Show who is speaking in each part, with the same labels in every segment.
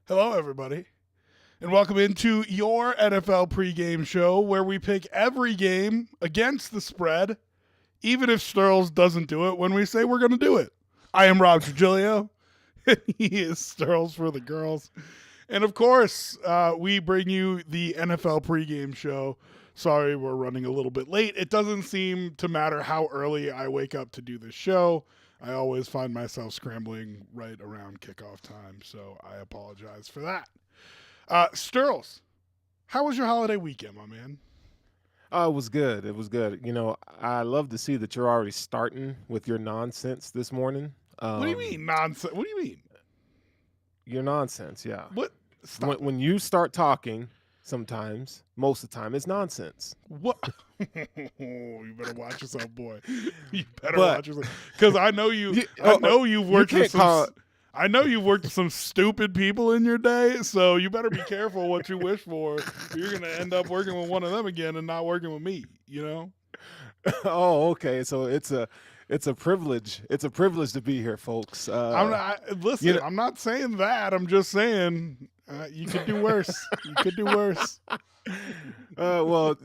Speaker 1: Hello, everybody, and welcome into your NFL pregame show where we pick every game against the spread, even if Sterls doesn't do it when we say we're going to do it. I am Rob Trujillo, and he is Sterls for the girls. And of course, we bring you the NFL pregame show. Sorry, we're running a little bit late. It doesn't seem to matter how early I wake up to do this show. I always find myself scrambling right around kickoff time, so I apologize for that. Sterls, how was your holiday weekend, my man?
Speaker 2: Oh, it was good. It was good. I love to see that you're already starting with your nonsense this morning.
Speaker 1: What do you mean nonsense? What do you mean?
Speaker 2: Your nonsense, yeah.
Speaker 1: What? Stop.
Speaker 2: When you start talking, sometimes, most of the time, it's nonsense.
Speaker 1: What? You better watch yourself, boy. You better
Speaker 2: But
Speaker 1: watch yourself, because I know you.
Speaker 2: oh,
Speaker 1: I know you've worked
Speaker 2: you
Speaker 1: with
Speaker 2: can't call
Speaker 1: some. I know you've worked with some stupid people in your day, so you better be careful what you wish for. You're gonna end up working with one of them again and not working with me. You know.
Speaker 2: Oh, okay. So it's a privilege. It's a privilege to be here, folks.
Speaker 1: Listen. I'm not saying that. I'm just saying you could do worse. You could do worse.
Speaker 2: Well,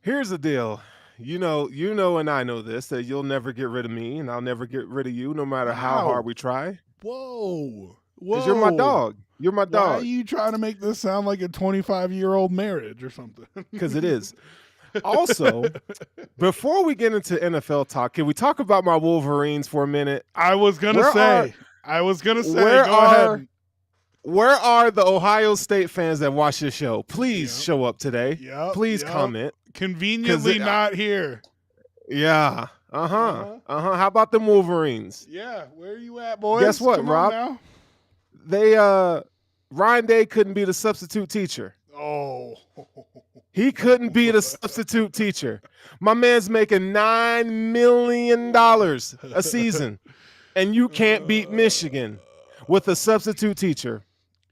Speaker 2: here's the deal. And I know this, that you'll never get rid of me and I'll never get rid of you, no matter how
Speaker 1: Wow.
Speaker 2: hard we try.
Speaker 1: Whoa.
Speaker 2: Because you're my dog. You're my
Speaker 1: Why are
Speaker 2: dog.
Speaker 1: you trying to make this sound like a 25-year-old marriage or something?
Speaker 2: Because it is. Also, before we get into NFL talk, can we talk about my Wolverines for a minute?
Speaker 1: I was gonna say.
Speaker 2: Where
Speaker 1: Go
Speaker 2: are
Speaker 1: ahead.
Speaker 2: where are the Ohio State fans that watch this show? Please show up today. Please comment.
Speaker 1: Conveniently not here.
Speaker 2: Yeah. How about them Wolverines?
Speaker 1: Yeah. Where are you at, boys?
Speaker 2: Guess what,
Speaker 1: Come on
Speaker 2: Rob?
Speaker 1: now.
Speaker 2: They Ryan Day couldn't be the substitute teacher.
Speaker 1: Oh.
Speaker 2: He couldn't be the substitute teacher. My man's making $9 million a season, and you can't beat Michigan with a substitute teacher.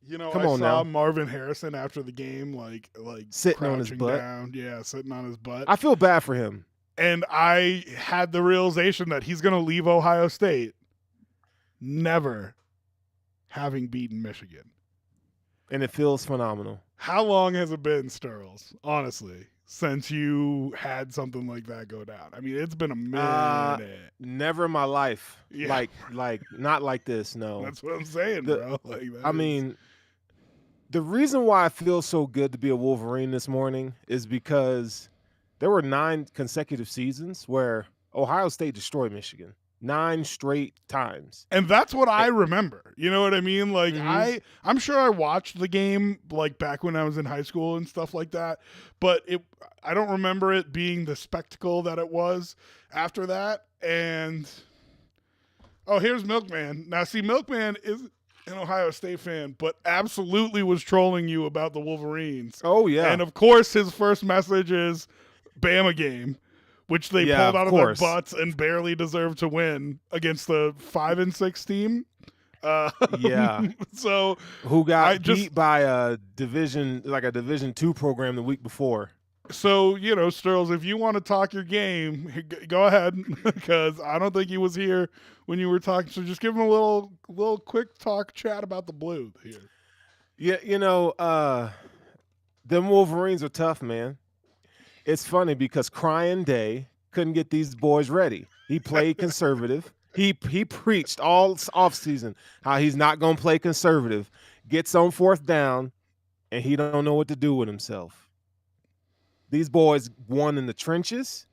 Speaker 1: Come on now. Marvin Harrison after the game, like
Speaker 2: sitting on his butt.
Speaker 1: Down. Yeah, sitting on his butt.
Speaker 2: I feel bad for him.
Speaker 1: And I had the realization that he's going to leave Ohio State never having beaten Michigan.
Speaker 2: And it feels phenomenal.
Speaker 1: How long has it been, Sterls, honestly, since you had something like that go down? I mean, it's been a minute.
Speaker 2: Never in my life.
Speaker 1: Yeah.
Speaker 2: Like not like this, no.
Speaker 1: That's what I'm saying, bro.
Speaker 2: The reason why I feel so good to be a Wolverine this morning is because there were 9 consecutive seasons where Ohio State destroyed Michigan. 9 straight times.
Speaker 1: And that's what I remember. You know what I mean? Like, I'm sure I watched the game, like, back when I was in high school and stuff like that. But I don't remember it being the spectacle that it was after that. And, here's Milkman. Now, see, Milkman is an Ohio State fan, but absolutely was trolling you about the Wolverines.
Speaker 2: Oh, yeah.
Speaker 1: And, of course, his first message is Bama game, which they pulled out of their butts and barely deserved to win against the 5-6 team. So
Speaker 2: who got beat by a Division 2 program the week before.
Speaker 1: So, Sterls, if you want to talk your game, go ahead, because I don't think he was here when you were talking. So just give him a little quick talk chat about the Blue here.
Speaker 2: Yeah, them Wolverines are tough, man. It's funny because Crying Day couldn't get these boys ready. He played conservative. He preached all offseason how he's not going to play conservative. Gets on 4th down, and he don't know what to do with himself. These boys won in the trenches.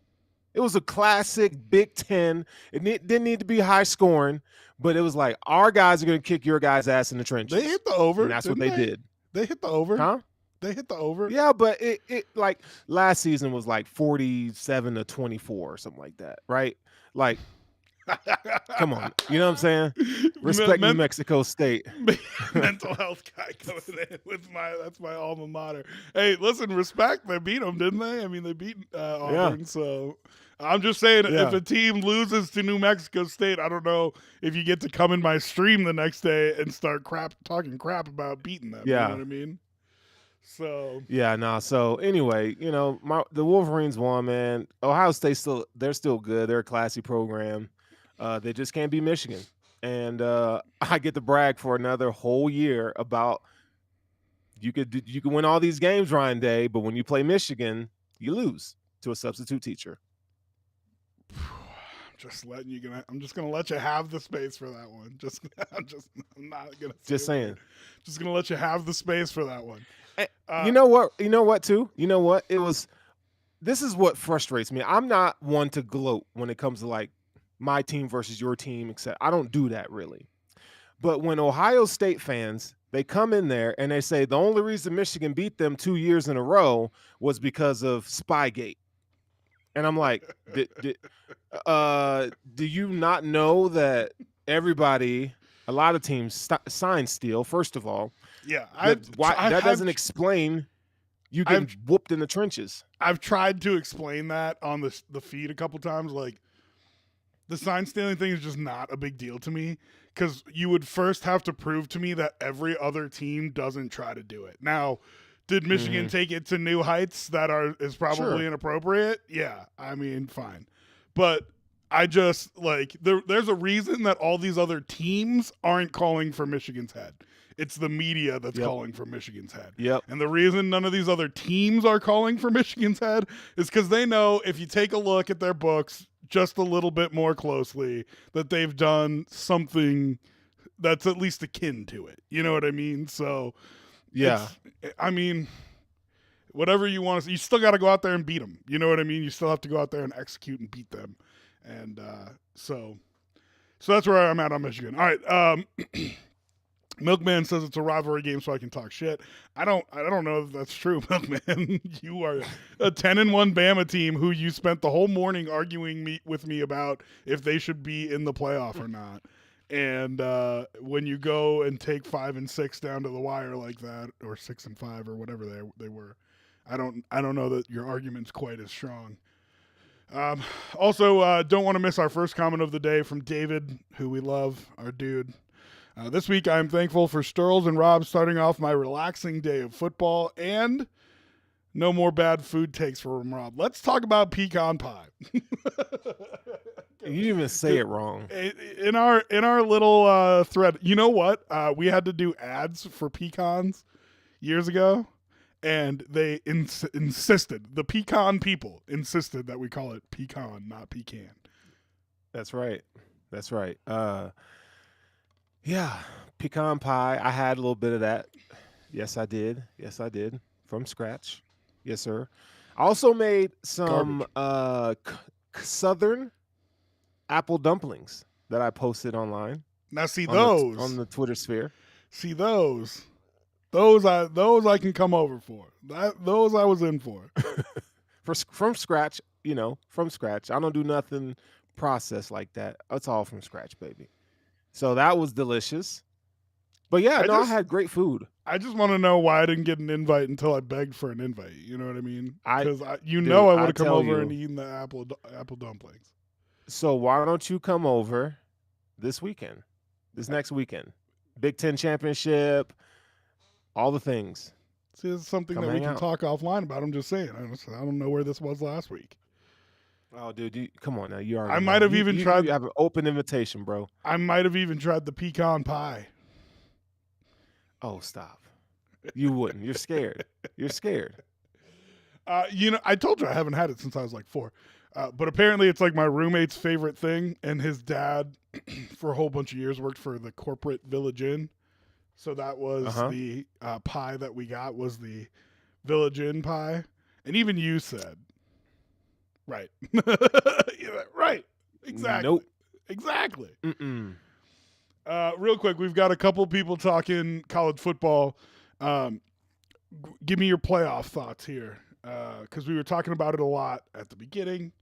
Speaker 2: It was a classic Big Ten. It didn't need to be high scoring, but it was like, our guys are going to kick your guys' ass in the trenches.
Speaker 1: They hit the over.
Speaker 2: And that's what they did.
Speaker 1: They hit the over.
Speaker 2: Huh?
Speaker 1: They hit the over.
Speaker 2: Yeah, but it like last season was like 47-24 or something like that, right? Like, come on. You know what I'm saying? Respect New Mexico State.
Speaker 1: Mental health guy coming in with that's my alma mater. Hey, listen, respect. They beat them, didn't they? I mean, they beat Auburn. Yeah. So I'm just saying, if a team loses to New Mexico State, I don't know if you get to come in my stream the next day and start talking crap about beating them.
Speaker 2: Yeah.
Speaker 1: You know what I mean? So
Speaker 2: yeah, So anyway, the Wolverines won, man. Ohio State they're still good. They're a classy program. They just can't beat Michigan. and I get to brag for another whole year about you could win all these games, Ryan Day, but when you play Michigan, you lose to a substitute teacher.
Speaker 1: I'm just gonna let you have the space for that one. I'm not gonna.
Speaker 2: Just saying.
Speaker 1: Just gonna let you have the space for that one.
Speaker 2: You know what? You know what? Too. You know what? This is what frustrates me. I'm not one to gloat when it comes to like my team versus your team, etc. I don't do that really. But when Ohio State fans, they come in there and they say the only reason Michigan beat them 2 years in a row was because of Spygate. And I'm like, do you not know that a lot of teams sign steal, first of all?
Speaker 1: Yeah.
Speaker 2: That doesn't explain you getting whooped in the trenches.
Speaker 1: I've tried to explain that on the feed a couple times. Like, the sign stealing thing is just not a big deal to me, because you would first have to prove to me that every other team doesn't try to do it. Now, did Michigan take it to new heights that is probably inappropriate? Yeah, I mean, fine. But I just, like, there's a reason that all these other teams aren't calling for Michigan's head. It's the media that's calling for Michigan's head.
Speaker 2: Yep.
Speaker 1: And the reason none of these other teams are calling for Michigan's head is because they know if you take a look at their books just a little bit more closely, that they've done something that's at least akin to it. You know what I mean? So,
Speaker 2: yeah.
Speaker 1: I mean, whatever you want to, you still got to go out there and beat them. You know what I mean? You still have to go out there and execute and beat them. And so that's where I'm at on Michigan. All right. Milkman says it's a rivalry game, so I can talk shit. I don't know if that's true, Milkman. You are a 10-1 Bama team who you spent the whole morning arguing with me about if they should be in the playoff or not. And when you go and take 5-6 down to the wire like that, or 6-5 or whatever they were, I don't know that your argument's quite as strong. Also, don't want to miss our first comment of the day from David, who we love, our dude. This week, I'm thankful for Sturls and Rob starting off my relaxing day of football, and no more bad food takes from Rob. Let's talk about pecan pie.
Speaker 2: You didn't even say it wrong.
Speaker 1: In our little thread, you know what? We had to do ads for pecans years ago, and they insisted, the pecan people insisted that we call it pecan, not pecan.
Speaker 2: That's right. Yeah, pecan pie. I had a little bit of that. Yes, I did. From scratch. Yes, sir. I also made some Southern apple dumplings that I posted online.
Speaker 1: Now, see those
Speaker 2: on the Twitter sphere.
Speaker 1: See those I can come over for. Those I was in for.
Speaker 2: From scratch, from scratch. I don't do nothing processed like that. It's all from scratch, baby. So that was delicious. But yeah, I had great food. I
Speaker 1: just want to know why I didn't get an invite until I begged for an invite. You know what I mean? Because I would have come over and eaten the apple dumplings.
Speaker 2: So why don't you come over this next weekend? Big Ten championship, all the things.
Speaker 1: See, this is something that we can talk offline about. I'm just saying. I don't know where this was last week.
Speaker 2: Oh, dude, come on now. You are.
Speaker 1: I might have even tried.
Speaker 2: You have an open invitation, bro.
Speaker 1: I might have even tried the pecan pie.
Speaker 2: Oh, stop. You wouldn't. You're scared.
Speaker 1: I told you I haven't had it since I was like 4. But apparently it's like my roommate's favorite thing, and his dad for a whole bunch of years worked for the corporate Village Inn. So that was the pie that we got was the Village Inn pie. And even you said, right. Right. Exactly.
Speaker 2: Nope.
Speaker 1: Exactly.
Speaker 2: Mm-mm.
Speaker 1: Real quick, we've got a couple people talking college football. Give me your playoff thoughts here, because we were talking about it a lot at the beginning.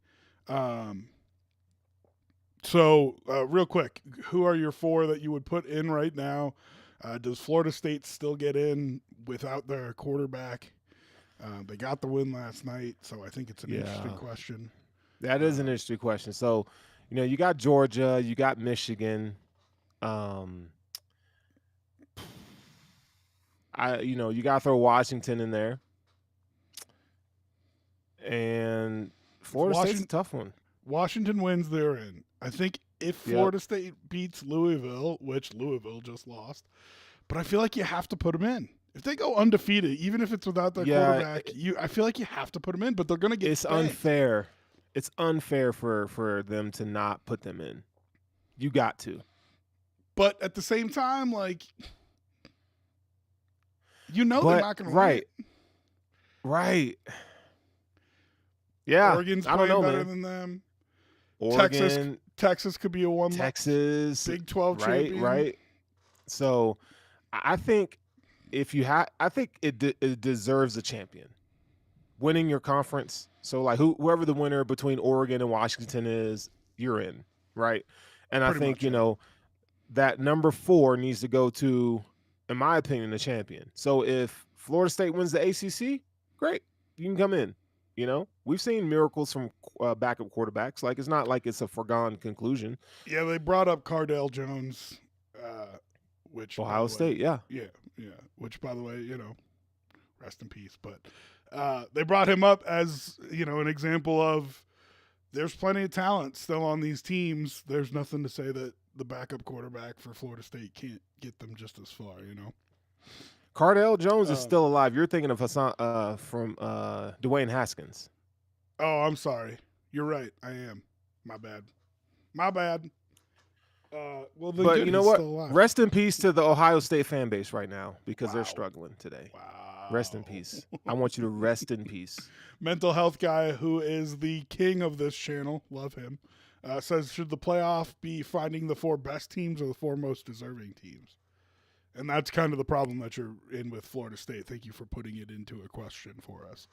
Speaker 1: So real quick, who are your 4 that you would put in right now? Does Florida State still get in without their quarterback? They got the win last night, so I think it's an interesting question.
Speaker 2: That is an interesting question. So, you got Georgia, you got Michigan. You gotta throw Washington in there, and Florida State's a tough one.
Speaker 1: Washington wins, they're in. I think if Florida State beats Louisville, which Louisville just lost, but I feel like you have to put them in. If they go undefeated, even if it's without their quarterback, I feel like you have to put them in, but they're going to get
Speaker 2: It's
Speaker 1: spanked.
Speaker 2: unfair. It's unfair for them to not put them in. You got to.
Speaker 1: But at the same time, like, they're not going to win.
Speaker 2: Right. Yeah.
Speaker 1: Oregon's playing better than them.
Speaker 2: Oregon,
Speaker 1: Texas could be a one.
Speaker 2: Texas,
Speaker 1: Big 12 champion.
Speaker 2: Right. So, I think I think it deserves a champion. Winning your conference. So, like, whoever the winner between Oregon and Washington is, you're in, right? And I think that number 4 needs to go to, in my opinion, the champion. So if Florida State wins the ACC, great, you can come in. We've seen miracles from backup quarterbacks. Like, it's not like it's a foregone conclusion.
Speaker 1: Yeah, they brought up Cardale Jones, which
Speaker 2: Ohio State, yeah.
Speaker 1: Which, by the way, rest in peace. But they brought him up as an example of there's plenty of talent still on these teams. There's nothing to say that the backup quarterback for Florida State can't get them just as far.
Speaker 2: Cardale Jones is still alive. You're thinking of Hassan from Dwayne Haskins.
Speaker 1: Oh, I'm sorry. You're right. I am. My bad.
Speaker 2: But you know what? Rest in peace to the Ohio State fan base right now because they're struggling today.
Speaker 1: Wow.
Speaker 2: Rest in peace. I want you to rest in peace.
Speaker 1: Mental health guy who is the king of this channel, love him, says, should the playoff be finding the 4 best teams or the 4 most deserving teams? And that's kind of the problem that you're in with Florida State. Thank you for putting it into a question for us.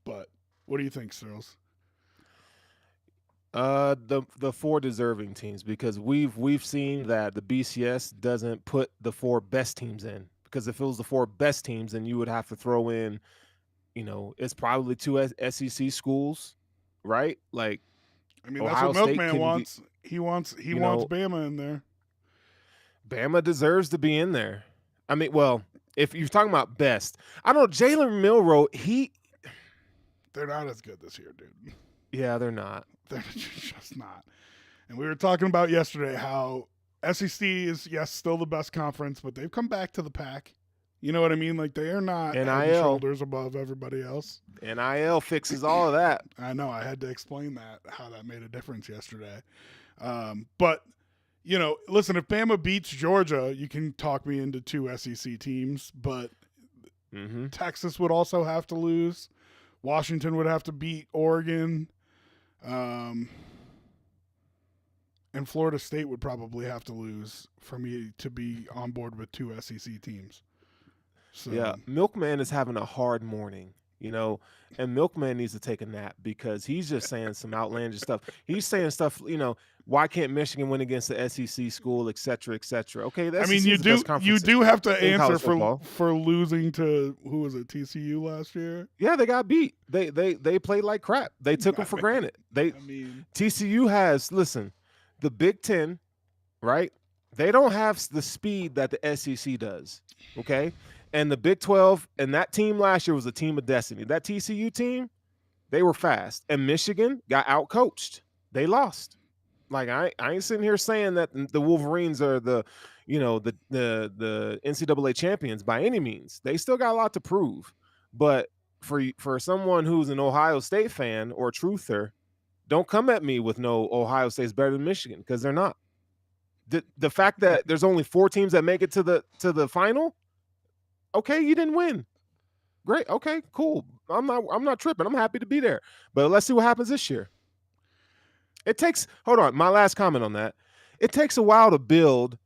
Speaker 1: But what do you think, Stills?
Speaker 2: The 4 deserving teams, because we've seen that the BCS doesn't put the 4 best teams in, because if it was the 4 best teams, then you would have to throw in, it's probably 2 SEC schools, right? Like,
Speaker 1: I mean, that's what Milkman wants. He wants Bama in there.
Speaker 2: Bama deserves to be in there. I mean, well, if you're talking about best, I don't know, Jalen Milroe,
Speaker 1: they're not as good this year, dude.
Speaker 2: Yeah, they're not.
Speaker 1: They're just not. And we were talking about yesterday how SEC is, yes, still the best conference, but they've come back to the pack. You know what I mean? Like, they are not head and shoulders above everybody else.
Speaker 2: NIL fixes all of that.
Speaker 1: I know. I had to explain how that made a difference yesterday. But, listen, if Bama beats Georgia, you can talk me into 2 SEC teams, but Texas would also have to lose. Washington would have to beat Oregon. And Florida State would probably have to lose for me to be on board with 2 SEC teams. So.
Speaker 2: Yeah, Milkman is having a hard morning, and Milkman needs to take a nap because he's just saying some outlandish stuff. He's saying stuff, why can't Michigan win against the SEC school, et cetera, et cetera. Okay, that's
Speaker 1: you do have to answer for losing to, who was it, TCU last year?
Speaker 2: Yeah, they got beat. They played like crap. They took them for granted. TCU has, listen, the Big Ten, right? They don't have the speed that the SEC does, okay? And the Big 12, and that team last year was a team of destiny. That TCU team, they were fast. And Michigan got outcoached. They lost. Like, I ain't sitting here saying that the Wolverines are the NCAA champions by any means. They still got a lot to prove. But for someone who's an Ohio State fan or a truther, don't come at me with no Ohio State's better than Michigan, because they're not. The fact that there's only 4 teams that make it to the final, okay, you didn't win. Great, okay, cool. I'm not tripping. I'm happy to be there. But let's see what happens this year. Hold on, my last comment on that. It takes a while to build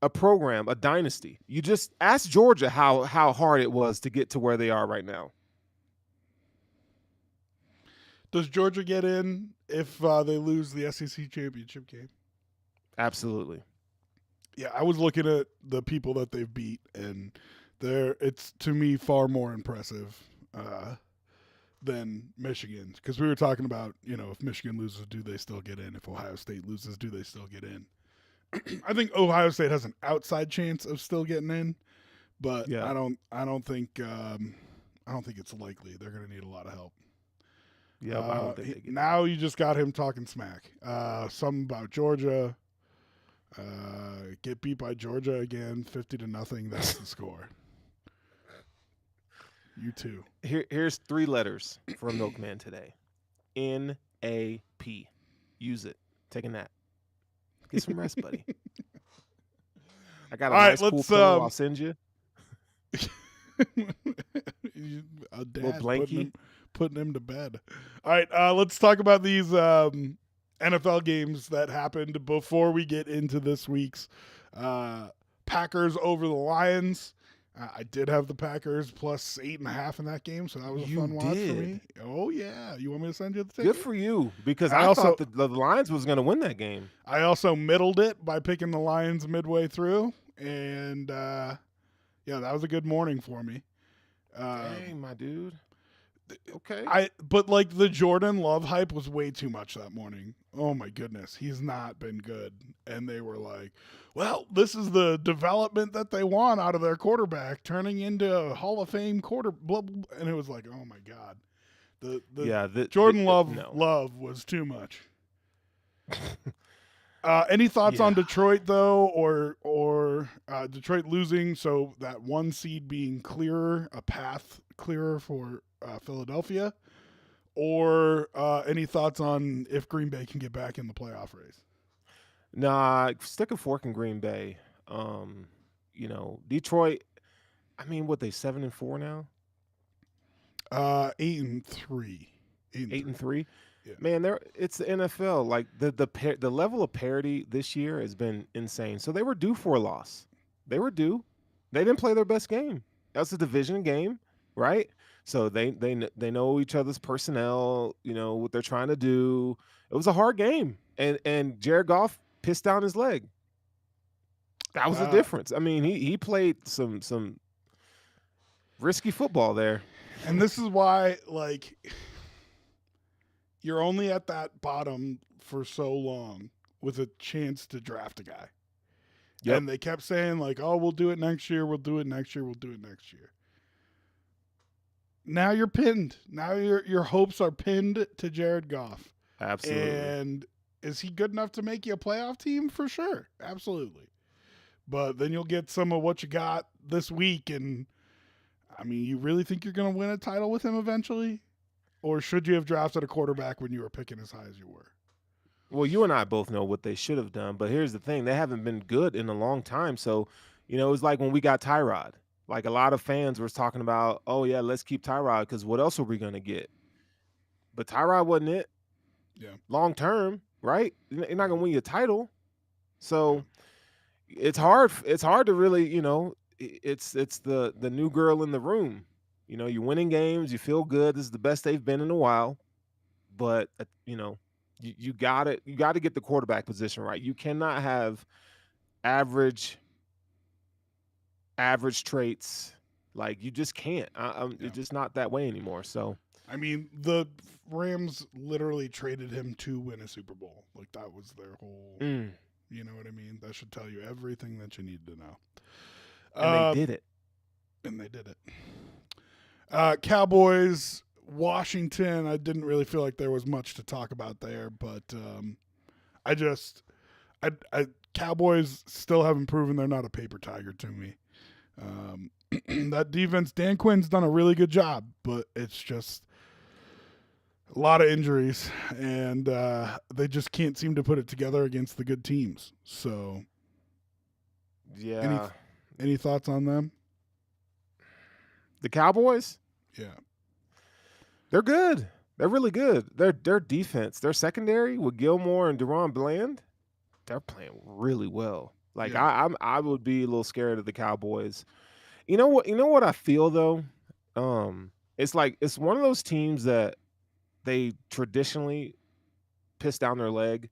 Speaker 2: a program, a dynasty. You just ask Georgia how hard it was to get to where they are right now.
Speaker 1: Does Georgia get in if they lose the SEC championship game?
Speaker 2: Absolutely.
Speaker 1: Yeah, I was looking at the people that they've beat, and it's, to me, far more impressive than Michigan. Because we were talking about, if Michigan loses, do they still get in? If Ohio State loses, do they still get in? I think Ohio State has an outside chance of still getting in, but yeah. I don't think it's likely. They're going to need a lot of help.
Speaker 2: Yeah, I don't think they get
Speaker 1: now you just got him talking smack. Something about Georgia. Get beat by Georgia again, 50-0. That's the score. You too.
Speaker 2: Here's 3 letters for a milkman today. NAP. Use it. Take a nap. Get some rest, buddy. I got a
Speaker 1: All right,
Speaker 2: nice cool
Speaker 1: let's,
Speaker 2: pillow I'll send you.
Speaker 1: A dad
Speaker 2: Little blankie.
Speaker 1: putting him to bed. All right, let's talk about these NFL games that happened before we get into this week's Packers over the Lions. I did have the Packers plus 8.5 in that game, so that was a fun watch for me. Oh yeah, you want me to send you the ticket?
Speaker 2: Good for you, because I thought the Lions was going to win that game.
Speaker 1: I also middled it by picking the Lions midway through, and yeah, that was a good morning for me.
Speaker 2: Dang, my dude. Okay.
Speaker 1: But like the Jordan Love hype was way too much that morning. Oh my goodness, he's not been good. And they were like, well, this is the development that they want out of their quarterback, turning into a Hall of Fame and it was like, oh my God. The Jordan Love was too much. Any thoughts on Detroit though, or Detroit losing, so that 1 seed being a path clearer for Philadelphia, or any thoughts on if Green Bay can get back in the playoff race?
Speaker 2: Nah, stick a fork in Green Bay. Detroit. I mean, what, they 7-4 now?
Speaker 1: 8-3.
Speaker 2: 8-3.
Speaker 1: Yeah.
Speaker 2: Man, it's the NFL. Like the level of parity this year has been insane. So they were due for a loss. They were due. They didn't play their best game. That's a division game, right? So they know each other's personnel. You know what they're trying to do. It was a hard game, and Jared Goff pissed down his leg. That was the difference. I mean, he played some risky football there.
Speaker 1: And this is why, like, you're only at that bottom for so long with a chance to draft a guy. Yep. And they kept saying, like, oh, we'll do it next year. We'll do it next year. We'll do it next year. Now you're pinned. Now your hopes are pinned to Jared Goff.
Speaker 2: Absolutely.
Speaker 1: And is he good enough to make you a playoff team? For sure. Absolutely. But then you'll get some of what you got this week. And, I mean, you really think you're going to win a title with him eventually? Or should you have drafted a quarterback when you were picking as high as you were?
Speaker 2: Well, you and I both know what they should have done. But here's the thing. They haven't been good in a long time. So, it was like when we got Tyrod. Like, a lot of fans were talking about, oh, yeah, let's keep Tyrod because what else are we going to get? But Tyrod wasn't it.
Speaker 1: Yeah.
Speaker 2: Long term, right? You're not going to win your title. So it's hard. It's hard to really, it's the new girl in the room. You're winning games. You feel good. This is the best they've been in a while. But, you got it. You got to get the quarterback position right. You cannot have average traits. Like, you just can't. It's just not that way anymore. So,
Speaker 1: I mean, the Rams literally traded him to win a Super Bowl. Like, that was their whole, you know what I mean? That should tell you everything that you need to know.
Speaker 2: And they did it.
Speaker 1: And they did it. Cowboys, Washington, I didn't really feel like there was much to talk about there, but Cowboys still haven't proven they're not a paper tiger to me. That defense, Dan Quinn's done a really good job, but it's just a lot of injuries, and they just can't seem to put it together against the good teams. So,
Speaker 2: yeah.
Speaker 1: Any thoughts on them?
Speaker 2: The Cowboys?
Speaker 1: Yeah.
Speaker 2: They're good. They're really good. Their defense, their secondary with Gilmore and Deron Bland, they're playing really well. Like, I would be a little scared of the Cowboys. You know what I feel though? It's like it's one of those teams that they traditionally piss down their leg,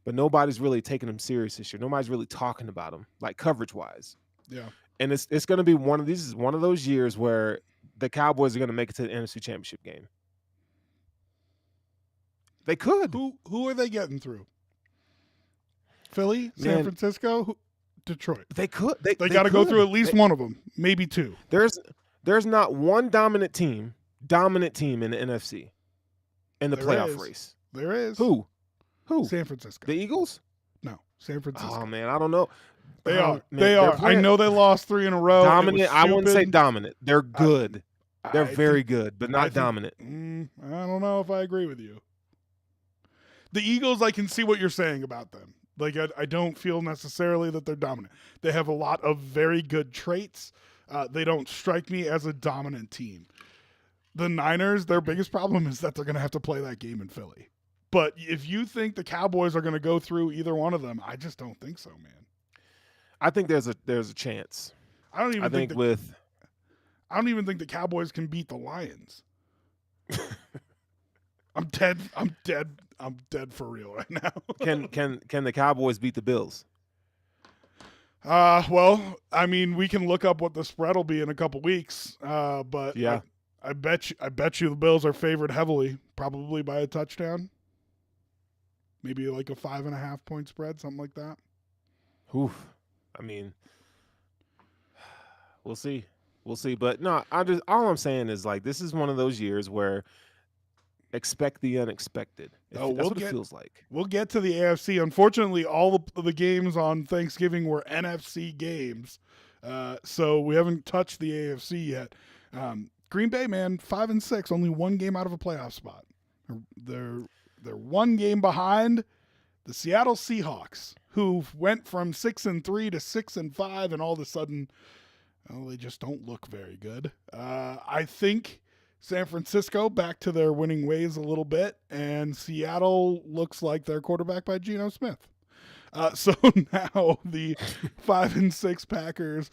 Speaker 2: but nobody's really taking them serious this year. Nobody's really talking about them, like, coverage wise.
Speaker 1: Yeah.
Speaker 2: And it's going to be one of those years where the Cowboys are going to make it to the NFC Championship game. They could.
Speaker 1: Who are they getting through? Philly, San Francisco, Detroit.
Speaker 2: They could.
Speaker 1: They got to go through at least one of them, maybe two.
Speaker 2: There's not one dominant team in the NFC. in the
Speaker 1: There
Speaker 2: playoff
Speaker 1: is.
Speaker 2: race.
Speaker 1: There is.
Speaker 2: Who?
Speaker 1: San Francisco.
Speaker 2: The Eagles?
Speaker 1: No, San Francisco.
Speaker 2: Oh man, I don't know.
Speaker 1: They are.
Speaker 2: Man,
Speaker 1: They are. I know they lost 3 in a row.
Speaker 2: Dominant. I wouldn't say dominant. They're good. They're very good, but not dominant.
Speaker 1: I don't know if I agree with you. The Eagles, I can see what you're saying about them. Like, I don't feel necessarily that they're dominant. They have a lot of very good traits. They don't strike me as a dominant team. The Niners, their biggest problem is that they're going to have to play that game in Philly. But if you think the Cowboys are going to go through either one of them, I just don't think so, man.
Speaker 2: I think there's a chance.
Speaker 1: I don't even think the Cowboys can beat the Lions. I'm dead for real right now.
Speaker 2: Can the Cowboys beat the Bills?
Speaker 1: Well, I mean, we can look up what the spread will be in a couple weeks. But
Speaker 2: yeah,
Speaker 1: I bet you the Bills are favored heavily, probably by a touchdown. Maybe like a 5.5 point spread, something like that.
Speaker 2: Oof. I mean, we'll see. But no, all I'm saying is, like, this is one of those years where expect the unexpected. That's what it feels like.
Speaker 1: We'll get to the AFC. Unfortunately, all the games on Thanksgiving were NFC games, so we haven't touched the AFC yet. Green Bay, man, 5-6, only one game out of a playoff spot. They're one game behind the Seattle Seahawks, who went from 6-3 to 6-5, and all of a sudden, they just don't look very good. I think San Francisco back to their winning ways a little bit, and Seattle looks like they're quarterbacked by Geno Smith. So now the 5-6 Packers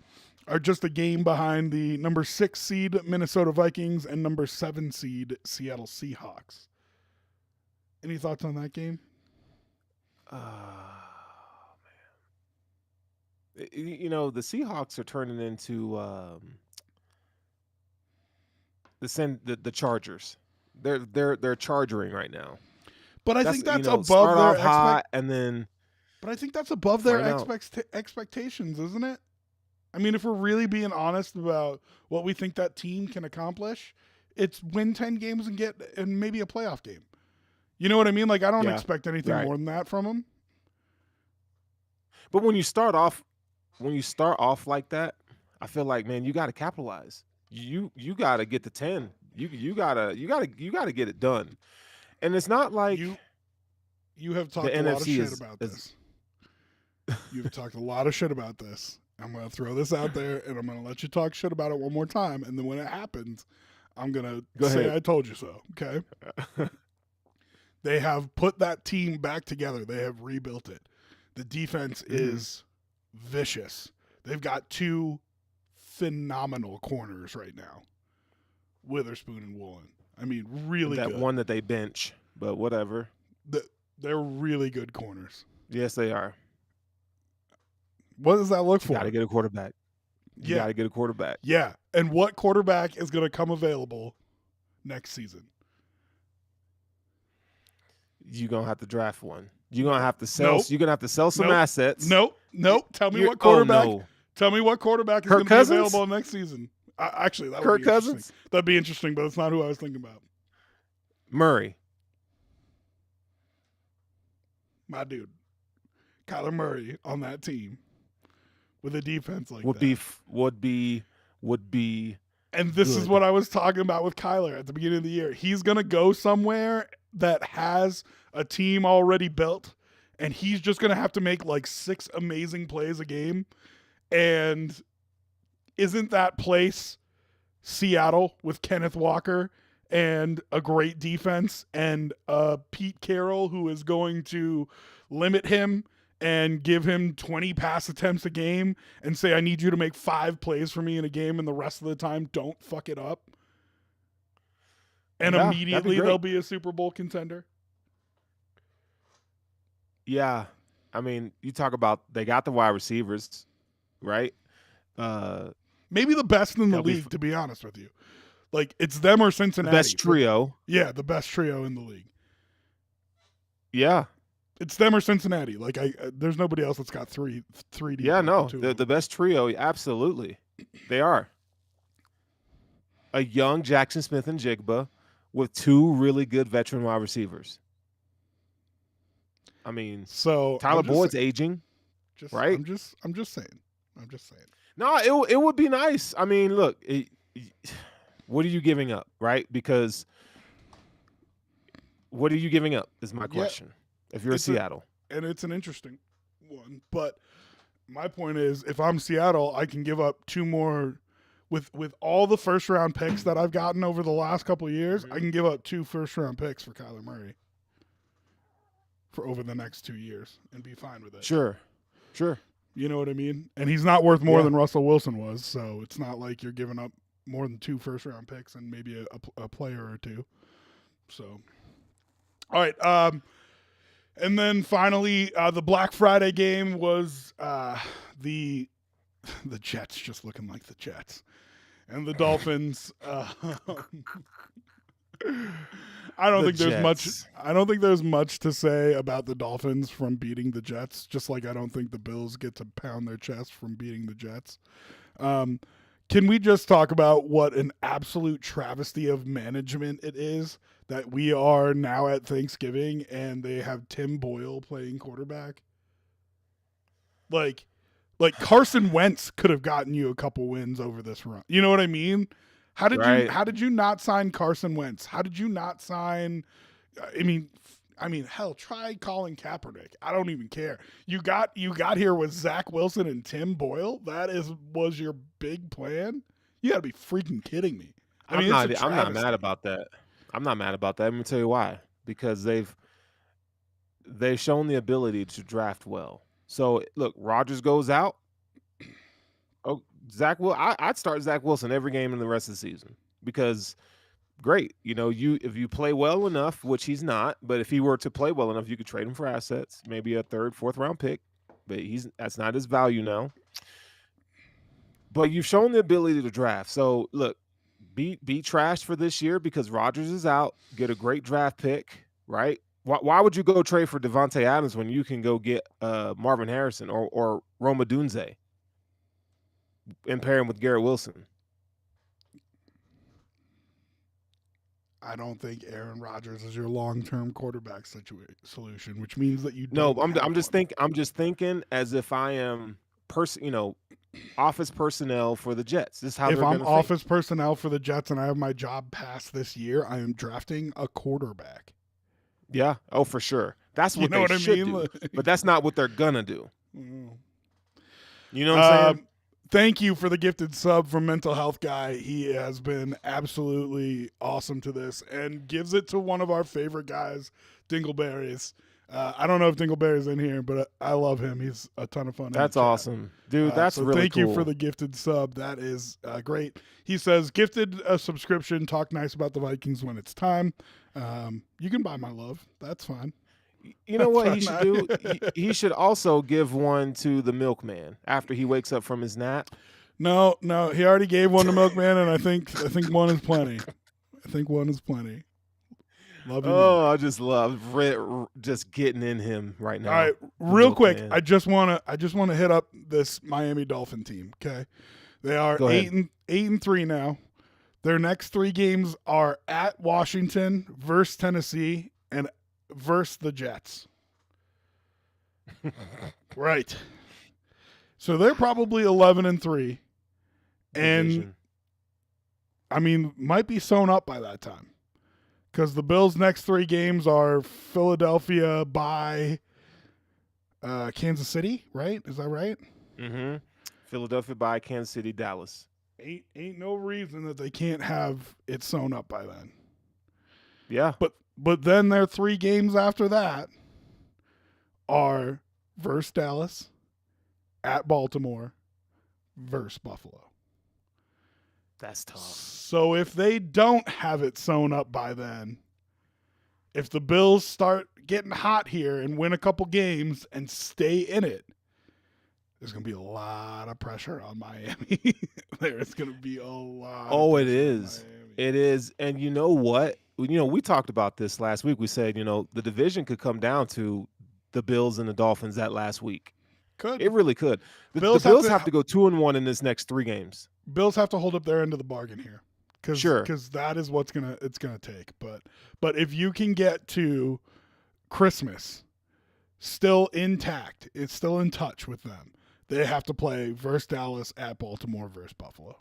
Speaker 1: are just a game behind the number 6 seed Minnesota Vikings and number 7 seed Seattle Seahawks. Any thoughts on that game?
Speaker 2: Man. You know, the Seahawks are turning into the Chargers. They're charging right now.
Speaker 1: But I think that's above
Speaker 2: start
Speaker 1: their
Speaker 2: off hot and then.
Speaker 1: But I think that's above their expectations, isn't it? I mean, if we're really being honest about what we think that team can accomplish, it's win 10 games and maybe a playoff game. You know what I mean? Like, I don't expect anything more than that from them.
Speaker 2: But when you start off like that, I feel like, man, you got to capitalize. You got to get to 10. You got to get it done. And it's not like
Speaker 1: you have talked a lot of shit about this. You've talked a lot of shit about this. I'm going to throw this out there, and I'm going to let you talk shit about it one more time. And then when it happens, I'm going to say I told you so, okay? They have put that team back together. They have rebuilt it. The defense is vicious. They've got 2 phenomenal corners right now, Witherspoon and Woolen. I mean, really good.
Speaker 2: That one that they bench, but whatever.
Speaker 1: They're really good corners.
Speaker 2: Yes, they are.
Speaker 1: What does that look for?
Speaker 2: You got to get a quarterback. You got to get a quarterback.
Speaker 1: Yeah, and what quarterback is going to come available next season?
Speaker 2: You're going to have to draft one. You're going to have to sell. You're going to have to sell some assets.
Speaker 1: Nope. Tell me what quarterback.
Speaker 2: Oh, no.
Speaker 1: Tell me what quarterback is going to be available next season. Actually, that would be interesting. Cousins? That'd be interesting, but it's not who I was thinking about.
Speaker 2: Murray.
Speaker 1: My dude. Kyler Murray on that team with a defense like
Speaker 2: would
Speaker 1: that.
Speaker 2: Would be.
Speaker 1: And this is what I was talking about with Kyler at the beginning of the year. He's going to go somewhere that has a team already built, and he's just going to have to make like 6 amazing plays a game. And isn't that place Seattle with Kenneth Walker and a great defense and Pete Carroll who is going to limit him and give him 20 pass attempts a game and say, I need you to make 5 plays for me in a game, and the rest of the time, don't fuck it up. And immediately they'll be a Super Bowl contender.
Speaker 2: Yeah. I mean, you talk about they got the wide receivers, right?
Speaker 1: Maybe the best in the league, to be honest with you. Like, it's them or Cincinnati.
Speaker 2: The best trio.
Speaker 1: Yeah, the best trio in the league.
Speaker 2: Yeah.
Speaker 1: It's them or Cincinnati. Like, there's nobody else that's got three.
Speaker 2: Yeah, no, the best trio, absolutely, they are. A young Jackson Smith and Jigba with 2 really good veteran wide receivers. I mean,
Speaker 1: so
Speaker 2: Tyler Boyd's aging, right?
Speaker 1: I'm just saying.
Speaker 2: No, it would be nice. I mean, look, what are you giving up, right? Because what are you giving up is my question. If you're Seattle.
Speaker 1: And it's an interesting one, but my point is, if I'm Seattle, I can give up 2 more with all the first round picks that I've gotten over the last couple of years. I can give up 2 first round picks for Kyler Murray for over the next 2 years and be fine with it.
Speaker 2: Sure.
Speaker 1: You know what I mean? And he's not worth more than Russell Wilson was, so it's not like you're giving up more than 2 first round picks and maybe a player or 2. So, all right. And then finally, the Black Friday game was the Jets just looking like the Jets, and the Dolphins. I don't think there's much to say about the Dolphins from beating the Jets. Just like I don't think the Bills get to pound their chest from beating the Jets. Can we just talk about what an absolute travesty of management it is that we are now at Thanksgiving and they have Tim Boyle playing quarterback? Like Carson Wentz could have gotten you a couple wins over this run. You know what I mean? How did you not sign Carson Wentz? How did you not sign? I mean, hell, try Colin Kaepernick. I don't even care. You got here with Zach Wilson and Tim Boyle. Was your big plan? You got to be freaking kidding me.
Speaker 2: I'm not mad about that. I'm not mad about that. Let me tell you why. Because they've shown the ability to draft well. So look, Rodgers goes out. Oh, I'd start Zach Wilson every game in the rest of the season because great. If you play well enough, which he's not, but if he were to play well enough, you could trade him for assets, maybe a 3rd, 4th round pick, but that's not his value now. But you've shown the ability to draft. So look, be trashed for this year because Rodgers is out, get a great draft pick, right? Why would you go trade for Devontae Adams when you can go get Marvin Harrison or Roma Dunze and pair him with Garrett Wilson?
Speaker 1: I don't think Aaron Rodgers is your long-term quarterback solution, which means that you
Speaker 2: don't.
Speaker 1: No,
Speaker 2: I'm just thinking as if I am office personnel for the Jets. This is how
Speaker 1: if I'm office personnel for the Jets and I have my job passed this year, I am drafting a quarterback.
Speaker 2: Yeah. Oh, for sure. That's what they should do. But that's not what they're gonna do. You know what I'm saying?
Speaker 1: Thank you for the gifted sub from Mental Health Guy. He has been absolutely awesome to this and gives it to one of our favorite guys, Dingleberries. I don't know if Dingleberry's in here, but I love him. He's a ton of fun.
Speaker 2: That's awesome. Dude, that's really cool.
Speaker 1: Thank you for the gifted sub. That is great. He says, gifted a subscription, talk nice about the Vikings when it's time. You can buy my love. That's fine.
Speaker 2: You know what he should do? He should also give one to the milkman after he wakes up from his nap.
Speaker 1: No, he already gave one to Milkman, and I think one is plenty. Love you.
Speaker 2: Oh, man. I just love just getting in him right now.
Speaker 1: All right, real quick, I just want to hit up this Miami Dolphin team. Okay, they are 8-3 now. Their next 3 games are at Washington, versus Tennessee, and versus the Jets. Right. So they're probably 11-3. And I mean, might be sewn up by that time. Because the Bills' next 3 games are Philadelphia by Kansas City, right? Is that right?
Speaker 2: Mm-hmm. Philadelphia by Kansas City, Dallas.
Speaker 1: Ain't no reason that they can't have it sewn up by then.
Speaker 2: Yeah.
Speaker 1: But then their 3 games after that are versus Dallas, at Baltimore, versus Buffalo.
Speaker 2: That's tough.
Speaker 1: So if they don't have it sewn up by then, if the Bills start getting hot here and win a couple games and stay in it, there's going to be a lot of pressure on Miami. There's going to be a lot.
Speaker 2: Oh, it is. It is. And you know what? We talked about this last week. We said, the division could come down to the Bills and the Dolphins that last week.
Speaker 1: Could.
Speaker 2: It really could. The Bills have to go 2-1 in this next 3 games.
Speaker 1: Bills have to hold up their end of the bargain here
Speaker 2: Sure.
Speaker 1: because that is what's it's gonna take. But if you can get to Christmas still intact, it's still in touch with them. They have to play versus Dallas, at Baltimore, versus Buffalo.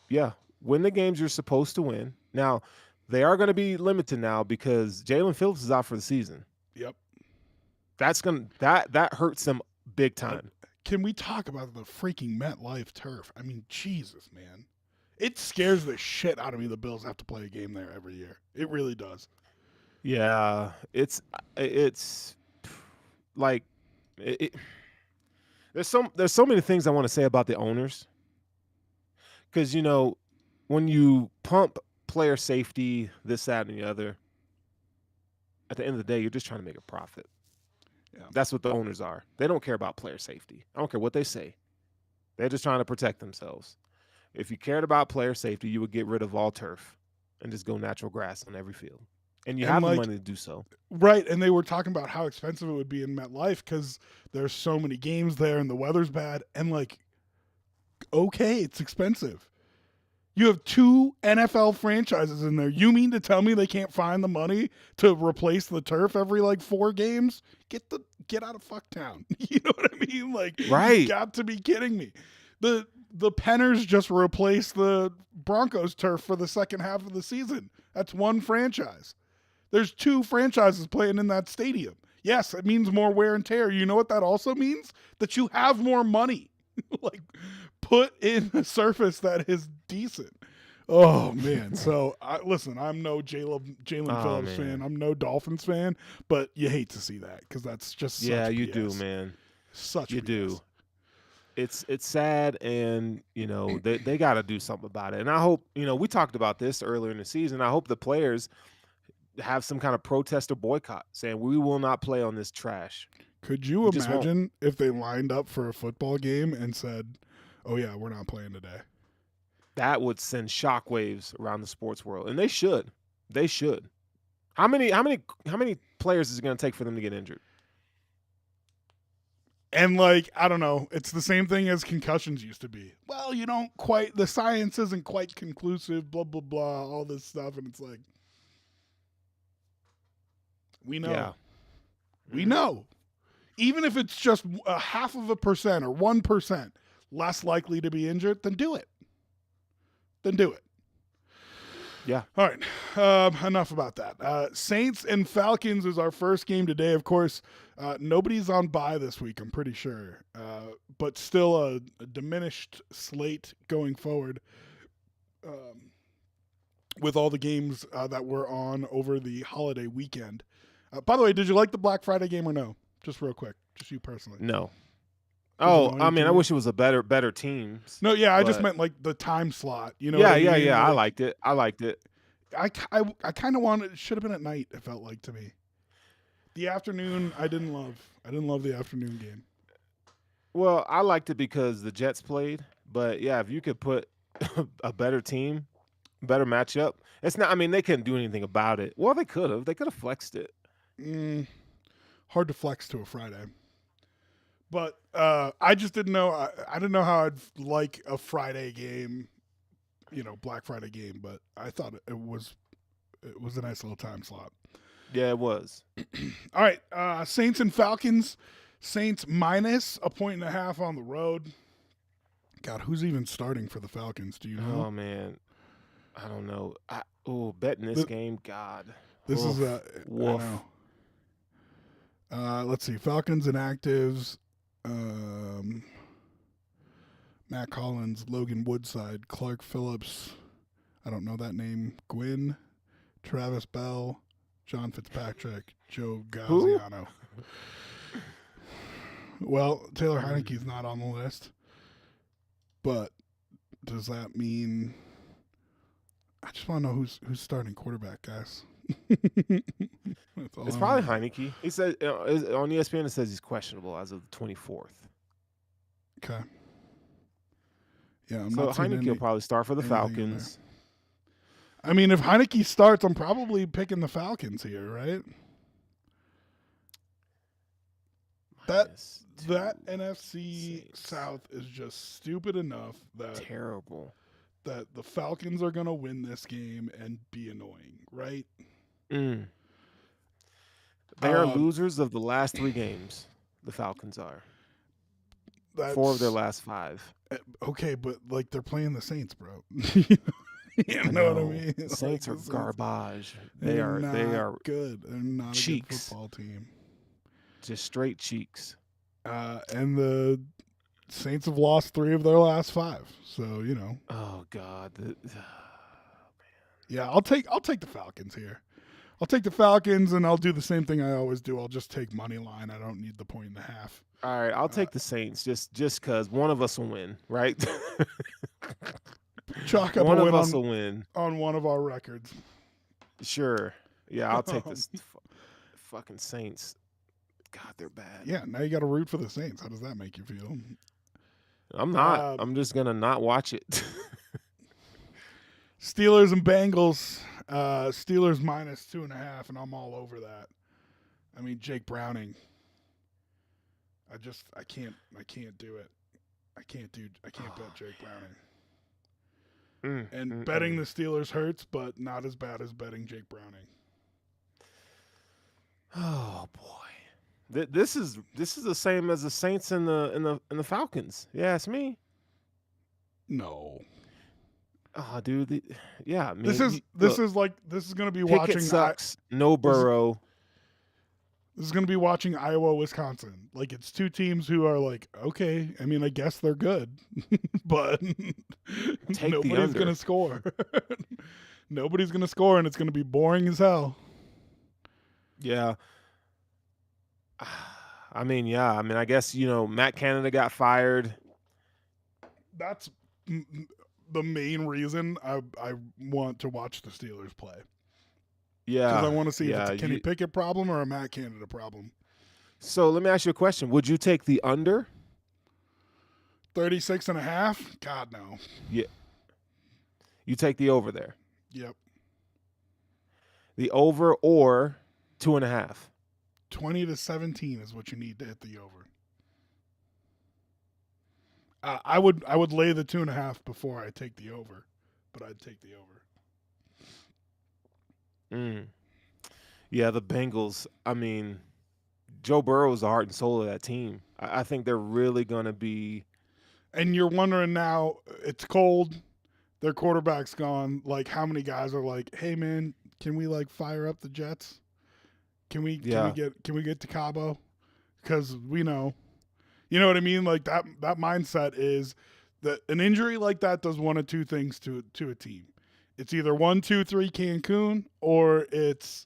Speaker 2: Yeah, win the games you're supposed to win. Now, they are going to be limited now because Jalen Phillips is out for the season.
Speaker 1: Yep.
Speaker 2: That hurts them big time.
Speaker 1: Can we talk about the freaking MetLife turf? I mean, Jesus, man. It scares the shit out of me the Bills have to play a game there every year. It really does.
Speaker 2: Yeah, it's like there's so many things I want to say about the owners. Because, when you pump player safety, this, that, and the other, at the end of the day, you're just trying to make a profit.
Speaker 1: Yeah.
Speaker 2: That's what the owners are. They don't care about player safety. I don't care what they say. They're just trying to protect themselves. If you cared about player safety, you would get rid of all turf and just go natural grass on every field. And you have the money to do so.
Speaker 1: Right, and they were talking about how expensive it would be in MetLife because there's so many games there and the weather's bad. And, okay, it's expensive. You have 2 NFL franchises in there. You mean to tell me they can't find the money to replace the turf every 4 games? Get out of fucktown. You know what I mean?
Speaker 2: Right.
Speaker 1: You got to be kidding me. The Penners just replaced the Broncos turf for the second half of the season. That's one franchise. There's 2 franchises playing in that stadium. Yes, it means more wear and tear. You know what that also means? That you have more money. Put in a surface that is decent. Oh, man. So, listen, I'm no Jalen Phillips fan. I'm no Dolphins fan. But you hate to see that because that's just such
Speaker 2: Yeah, you
Speaker 1: BS.
Speaker 2: do, man.
Speaker 1: Such
Speaker 2: you
Speaker 1: BS.
Speaker 2: do. It's sad, and, they got to do something about it. And I hope, we talked about this earlier in the season. I hope the players have some kind of protest or boycott saying we will not play on this trash.
Speaker 1: Could you imagine if they lined up for a football game and said, oh, yeah, we're not playing today?
Speaker 2: That would send shockwaves around the sports world, and they should. They should. How many players is it going to take for them to get injured?
Speaker 1: And I don't know, it's the same thing as concussions used to be. Well, the science isn't quite conclusive, blah, blah, blah, all this stuff. And it's we know.
Speaker 2: Yeah.
Speaker 1: We know. Even if it's just 0.5% or 1% less likely to be injured, then do it.
Speaker 2: Yeah.
Speaker 1: All right. Enough about that. Saints and Falcons is our first game today. Of course, nobody's on bye this week, I'm pretty sure. But still a diminished slate going forward with all the games that were on over the holiday weekend. By the way, did you like the Black Friday game or no? Just real quick. Just you personally.
Speaker 2: No. Oh, I mean, I wish it was a better teams.
Speaker 1: No, yeah, I just meant the time slot. You know?
Speaker 2: Yeah,
Speaker 1: what I mean?
Speaker 2: yeah. I liked it.
Speaker 1: I kind of wanted it should have been at night. It felt like to me. The afternoon, I didn't love. I didn't love the afternoon game.
Speaker 2: Well, I liked it because the Jets played. But yeah, if you could put a better team, better matchup, it's not. I mean, they couldn't do anything about it. Well, they could have. They could have flexed it.
Speaker 1: Hard to flex to a Friday. But I just didn't know. I didn't know how I'd like a Friday game, Black Friday game. But I thought it was a nice little time slot.
Speaker 2: Yeah, it was.
Speaker 1: All right, Saints and Falcons. Saints minus 1.5 on the road. God, who's even starting for the Falcons? Do you know?
Speaker 2: Oh man, I don't know. Betting this game, God.
Speaker 1: This is a.
Speaker 2: Woof.
Speaker 1: Let's see, Falcons inactives. Matt Collins, Logan Woodside, Clark Phillips. I don't know that name. Gwynn, Travis Bell, John Fitzpatrick, Joe Gaziano. Well, Taylor Heineke's not on the list. But does that mean? I just want to know who's starting quarterback, guys.
Speaker 2: It's probably Heineke. He said on ESPN it says he's questionable as of the 24th.
Speaker 1: Okay. Yeah, I'm
Speaker 2: so
Speaker 1: not seeing
Speaker 2: Heineke will probably start for the Falcons.
Speaker 1: I mean, if Heineke starts, I'm probably picking the Falcons here, right? That NFC South is just stupid enough that
Speaker 2: terrible.
Speaker 1: that the Falcons are going to win this game and be annoying, right?
Speaker 2: They are losers of the last 3 games. The Falcons are. 4 of their last 5.
Speaker 1: Okay, but like they're playing the Saints, bro.
Speaker 2: I
Speaker 1: know what I
Speaker 2: know.
Speaker 1: mean?
Speaker 2: The Saints
Speaker 1: Like,
Speaker 2: are
Speaker 1: the Saints,
Speaker 2: garbage. They
Speaker 1: they're
Speaker 2: are
Speaker 1: not good. They're not
Speaker 2: cheeks.
Speaker 1: a good football team.
Speaker 2: Just straight cheeks.
Speaker 1: And the Saints have lost 3 of their last 5. So, you know.
Speaker 2: Oh God.
Speaker 1: Yeah, I'll take the Falcons here. I'll take the Falcons, and I'll do the same thing I always do. I'll just take money line. I don't need the 1.5.
Speaker 2: All right, I'll take the Saints just because one of us will win, right?
Speaker 1: Chalk up
Speaker 2: one
Speaker 1: a
Speaker 2: of
Speaker 1: win
Speaker 2: us will win.
Speaker 1: on one of our records.
Speaker 2: Sure. Yeah, I'll take this fucking Saints. God, they're bad.
Speaker 1: Yeah, now you got to root for the Saints. How does that make you feel?
Speaker 2: I'm not. I'm just gonna not watch it.
Speaker 1: Steelers and Bengals. Steelers minus 2.5, and I'm all over that. I mean, Jake Browning. I can't do it. I can't bet Jake Browning. And betting the Steelers hurts, but not as bad as betting Jake Browning.
Speaker 2: Oh boy, this is the same as the Saints and the Falcons. Yeah, it's me.
Speaker 1: No.
Speaker 2: Oh, dude. Yeah, I mean,
Speaker 1: this is going to be
Speaker 2: Pickett
Speaker 1: watching.
Speaker 2: Sucks. No Burrow.
Speaker 1: This is going to be watching Iowa, Wisconsin. Like, it's 2 teams who are like, okay, I mean, I guess they're good, but nobody's going to score. Nobody's going to score, and it's going to be boring as hell.
Speaker 2: Yeah. I mean, I guess, Matt Canada got fired.
Speaker 1: That's the main reason I want to watch the Steelers play.
Speaker 2: Yeah.
Speaker 1: Because I want to see if it's a Kenny Pickett problem or a Matt Canada problem.
Speaker 2: So let me ask you a question. Would you take the under?
Speaker 1: 36.5? God, no.
Speaker 2: Yeah. You take the over there?
Speaker 1: Yep.
Speaker 2: The over or 2.5?
Speaker 1: 20-17 is what you need to hit the over. I would lay the 2.5 before I take the over, but I'd take the over.
Speaker 2: Yeah, the Bengals. I mean, Joe Burrow is the heart and soul of that team. I think they're really going to be.
Speaker 1: And you're wondering now, it's cold, their quarterback's gone. Like, how many guys are like, hey man, can we like fire up the Jets? Can we get to Cabo? Because we know. You know what I mean? Like that mindset is that an injury like that does one of 2 things to a team. It's either 1, 2, 3 Cancun, or it's,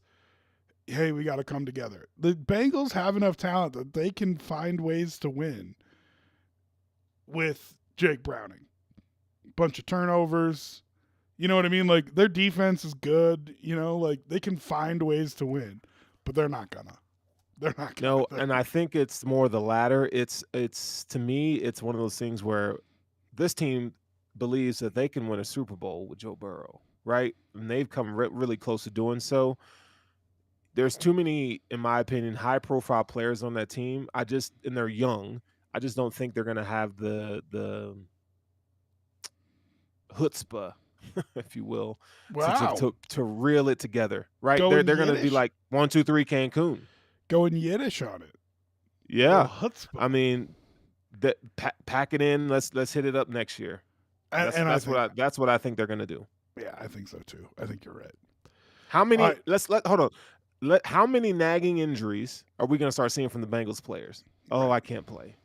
Speaker 1: hey, we got to come together. The Bengals have enough talent that they can find ways to win with Jake Browning. Bunch of turnovers. You know what I mean? Like, their defense is good. Like, they can find ways to win, but they're not gonna.
Speaker 2: No, and I think it's more the latter. It's to me, it's one of those things where this team believes that they can win a Super Bowl with Joe Burrow, right? And they've come really close to doing so. There's too many, in my opinion, high-profile players on that team. And they're young. I just don't think they're going to have the chutzpah, if you will, to reel it together, right? They're going to be like 1, 2, 3 Cancun.
Speaker 1: Going Yiddish on it.
Speaker 2: Yeah. I mean, pack it in. Let's hit it up next year. That's what I think they're going to do.
Speaker 1: Yeah, I think so too. I think you're right.
Speaker 2: How many? Hold on. How many nagging injuries are we going to start seeing from the Bengals players? Oh, I can't play.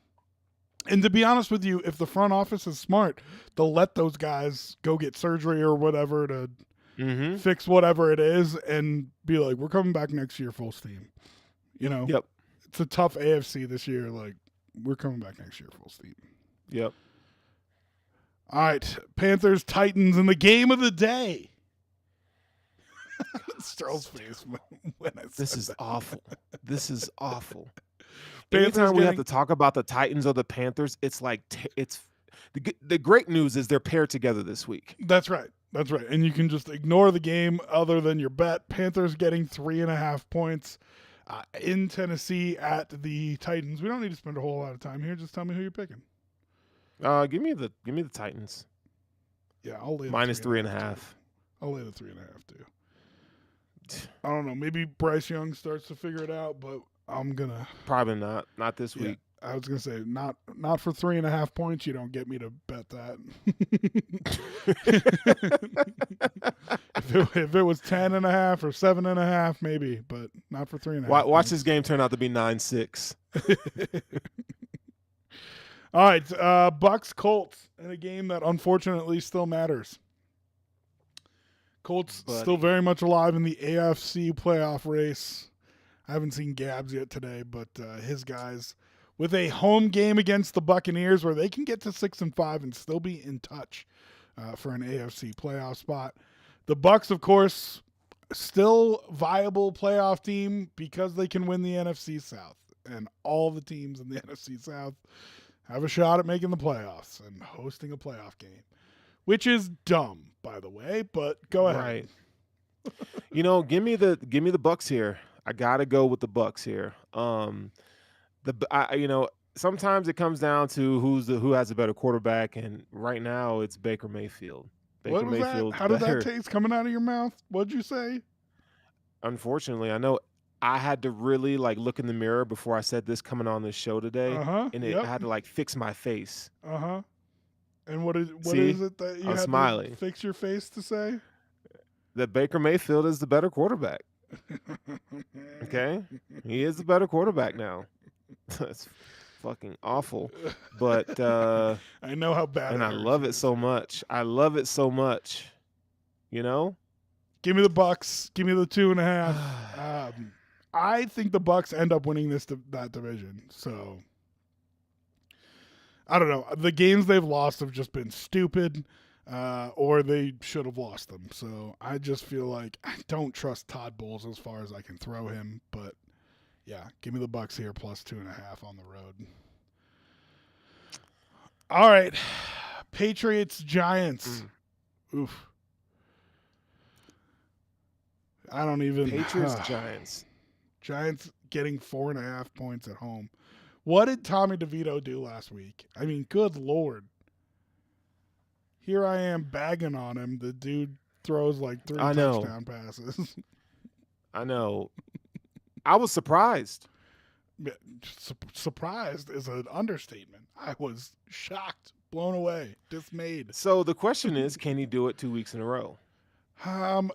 Speaker 1: And to be honest with you, if the front office is smart, they'll let those guys go get surgery or whatever to fix whatever it is, and be like, "We're coming back next year full steam."
Speaker 2: Yep.
Speaker 1: It's a tough AFC this year. Like, we're coming back next year full steam.
Speaker 2: Yep.
Speaker 1: All right, Panthers, Titans in the game of the day. Sterl's face when I said
Speaker 2: this is
Speaker 1: that.
Speaker 2: awful. This is awful.
Speaker 1: Panthers
Speaker 2: Anytime we have to talk about the Titans or the Panthers, it's like the great news is they're paired together this week.
Speaker 1: That's right. And you can just ignore the game other than your bet. Panthers getting 3.5 points in Tennessee at the Titans. We don't need to spend a whole lot of time here. Just tell me who you're picking.
Speaker 2: Give me the Titans.
Speaker 1: Yeah, I'll lay the
Speaker 2: minus
Speaker 1: 3.5.
Speaker 2: 3.5.
Speaker 1: I'll lay the 3.5 too. I don't know. Maybe Bryce Young starts to figure it out, but I'm gonna
Speaker 2: Probably not this week.
Speaker 1: I was gonna say not for 3.5 points. You don't get me to bet that. if it was 10.5 or 7.5, maybe, but not for 3.5.
Speaker 2: Watch this game turn out to be 9-6.
Speaker 1: All right, Bucks Colts in a game that unfortunately still matters. Colts still very much alive in the AFC playoff race. I haven't seen Gabs yet today, but his guys with a home game against the Buccaneers where they can get to 6-5 and still be in touch for an AFC playoff spot. The Bucks, of course, still viable playoff team because they can win the NFC South, and all the teams in the NFC South have a shot at making the playoffs and hosting a playoff game, which is dumb, by the way, but go ahead.
Speaker 2: Right. Give me the Bucks here. I gotta go with the Bucks here. Sometimes it comes down to who has a better quarterback, and right now it's Baker Mayfield.
Speaker 1: What was that? How did that taste coming out of your mouth? What'd you say?
Speaker 2: Unfortunately, I know I had to really look in the mirror before I said this coming on this show today, and I had to fix my face.
Speaker 1: And what is it that you had
Speaker 2: smiling.
Speaker 1: To fix your face to say?
Speaker 2: That Baker Mayfield is the better quarterback. Okay? He is the better quarterback now. That's fucking awful. But
Speaker 1: I know how bad
Speaker 2: and I love it so much. I love it so much. Give
Speaker 1: me the Bucks. Give me the 2.5. I think the Bucks end up winning that division. So I don't know. The games they've lost have just been stupid, or they should have lost them. So I just feel like I don't trust Todd Bowles as far as I can throw him. But yeah, give me the Bucks here plus 2.5 on the road. All right, Patriots Giants. Oof. I don't even.
Speaker 2: Patriots Giants.
Speaker 1: Giants getting 4.5 points at home. What did Tommy DeVito do last week? I mean, good Lord. Here I am bagging on him. The dude throws 3 touchdown passes.
Speaker 2: I know. I was surprised.
Speaker 1: Surprised is an understatement. I was shocked, blown away, dismayed.
Speaker 2: So the question is, can he do it 2 weeks in a row?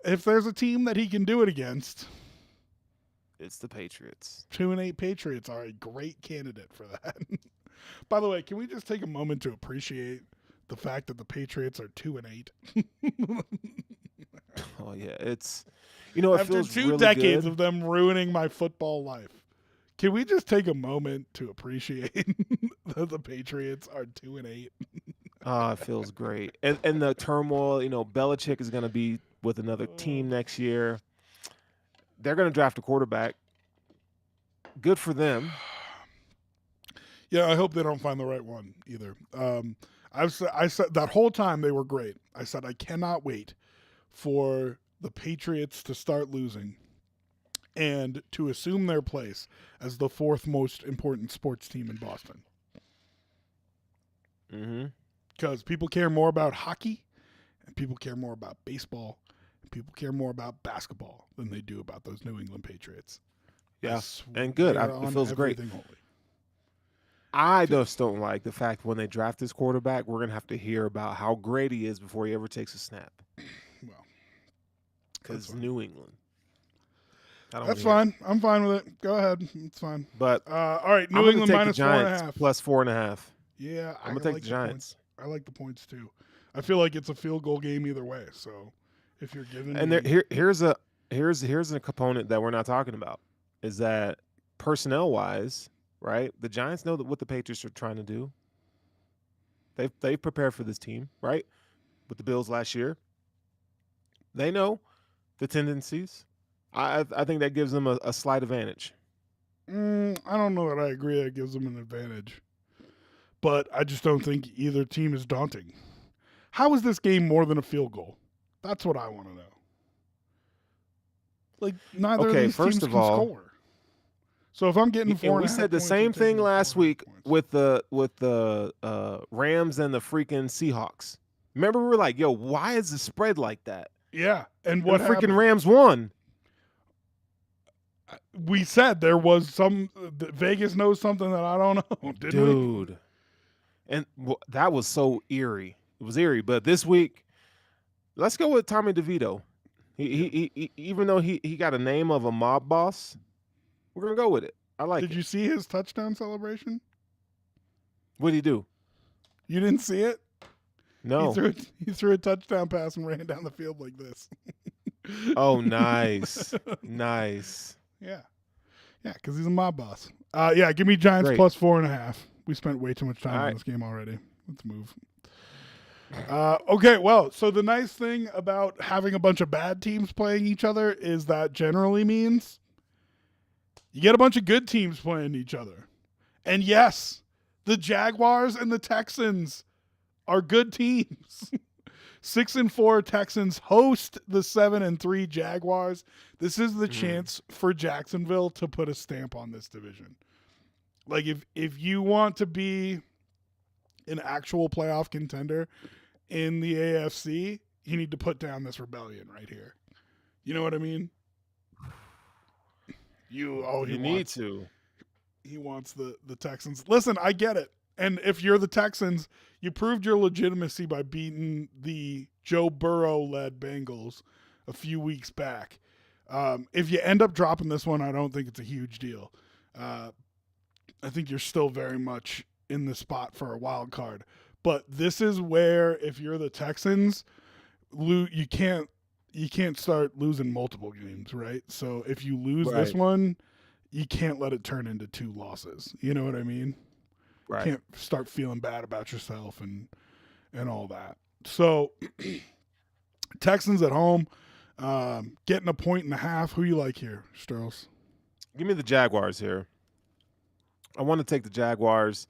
Speaker 1: If there's a team that he can do it against,
Speaker 2: it's the Patriots.
Speaker 1: 2-8 Patriots are a great candidate for that. By the way, can we just take a moment to appreciate the fact that the Patriots are 2-8?
Speaker 2: Oh yeah, it's
Speaker 1: after
Speaker 2: feels
Speaker 1: 2
Speaker 2: really
Speaker 1: decades
Speaker 2: good.
Speaker 1: of them ruining my football life. Can we just take a moment to appreciate that the Patriots are 2-8?
Speaker 2: Oh, it feels great. And the turmoil, Belichick is going to be with another team next year. They're going to draft a quarterback. Good for them.
Speaker 1: Yeah, I hope they don't find the right one either. I said that whole time they were great. I said I cannot wait for the Patriots to start losing and to assume their place as the 4th most important sports team in Boston. Because people care more about hockey, and people care more about baseball, and people care more about basketball than they do about those New England Patriots.
Speaker 2: Yeah, and good. It feels great.
Speaker 1: Holy.
Speaker 2: I just don't like the fact when they draft this quarterback, we're going to have to hear about how great he is before he ever takes a snap.
Speaker 1: Well,
Speaker 2: because New England.
Speaker 1: That's fine. I'm fine with it. Go ahead. It's fine.
Speaker 2: But
Speaker 1: all right, New England minus 4.5.
Speaker 2: Plus 4.5.
Speaker 1: Yeah,
Speaker 2: I'm gonna take the Giants.
Speaker 1: I like the points too. I feel like it's a field goal game either way. So if you're giving
Speaker 2: here's a component that we're not talking about is that personnel wise, right? The Giants know what the Patriots are trying to do. They've prepared for this team, right? With the Bills last year, they know the tendencies. I think that gives them a slight advantage.
Speaker 1: I don't know that I agree that gives them an advantage. But I just don't think either team is daunting. How is this game more than a field goal? That's what I want to know. Neither of these teams can score. So if I'm getting 4.5
Speaker 2: we said the same thing last week with the Rams and the freaking Seahawks. Remember, we were like, yo, why is the spread like that?
Speaker 1: Yeah. And
Speaker 2: And
Speaker 1: what
Speaker 2: the freaking
Speaker 1: happened?
Speaker 2: Rams won.
Speaker 1: We said there was some Vegas knows something that I don't know, didn't we?
Speaker 2: Dude. And that was so eerie. It was eerie. But this week, let's go with Tommy DeVito. He even though he got a name of a mob boss, we're gonna go with it. I like it.
Speaker 1: Did you see his touchdown celebration?
Speaker 2: What'd he do?
Speaker 1: You didn't see it?
Speaker 2: No.
Speaker 1: He threw a touchdown pass and ran down the field like this.
Speaker 2: Oh, nice. Nice.
Speaker 1: Yeah. Yeah, because he's a mob boss. Yeah, give me Giants
Speaker 2: Great.
Speaker 1: plus 4.5. We spent way too much time
Speaker 2: All
Speaker 1: on
Speaker 2: right.
Speaker 1: this game already. Let's move. Okay, well, so the nice thing about having a bunch of bad teams playing each other is that generally means you get a bunch of good teams playing each other. And yes, the Jaguars and the Texans are good teams. 6-4 Texans host the 7-3 Jaguars. This is the chance for Jacksonville to put a stamp on this division. Like if you want to be an actual playoff contender in the AFC, you need to put down this rebellion right here. You know what I mean? You
Speaker 2: need to.
Speaker 1: He wants the Texans. Listen, I get it. And if you're the Texans, you proved your legitimacy by beating the Joe Burrow-led Bengals a few weeks back. If you end up dropping this one, I don't think it's a huge deal. I think you're still very much in the spot for a wild card. But this is where, if you're the Texans, you can't start losing multiple games, right? So if you lose this one, you can't let it turn into 2 losses. You know what I mean?
Speaker 2: Right.
Speaker 1: Can't start feeling bad about yourself and all that. So Texans at home, getting a 1.5. Who you like here, Sterls?
Speaker 2: Give me the Jaguars here. I want to take the Jaguars.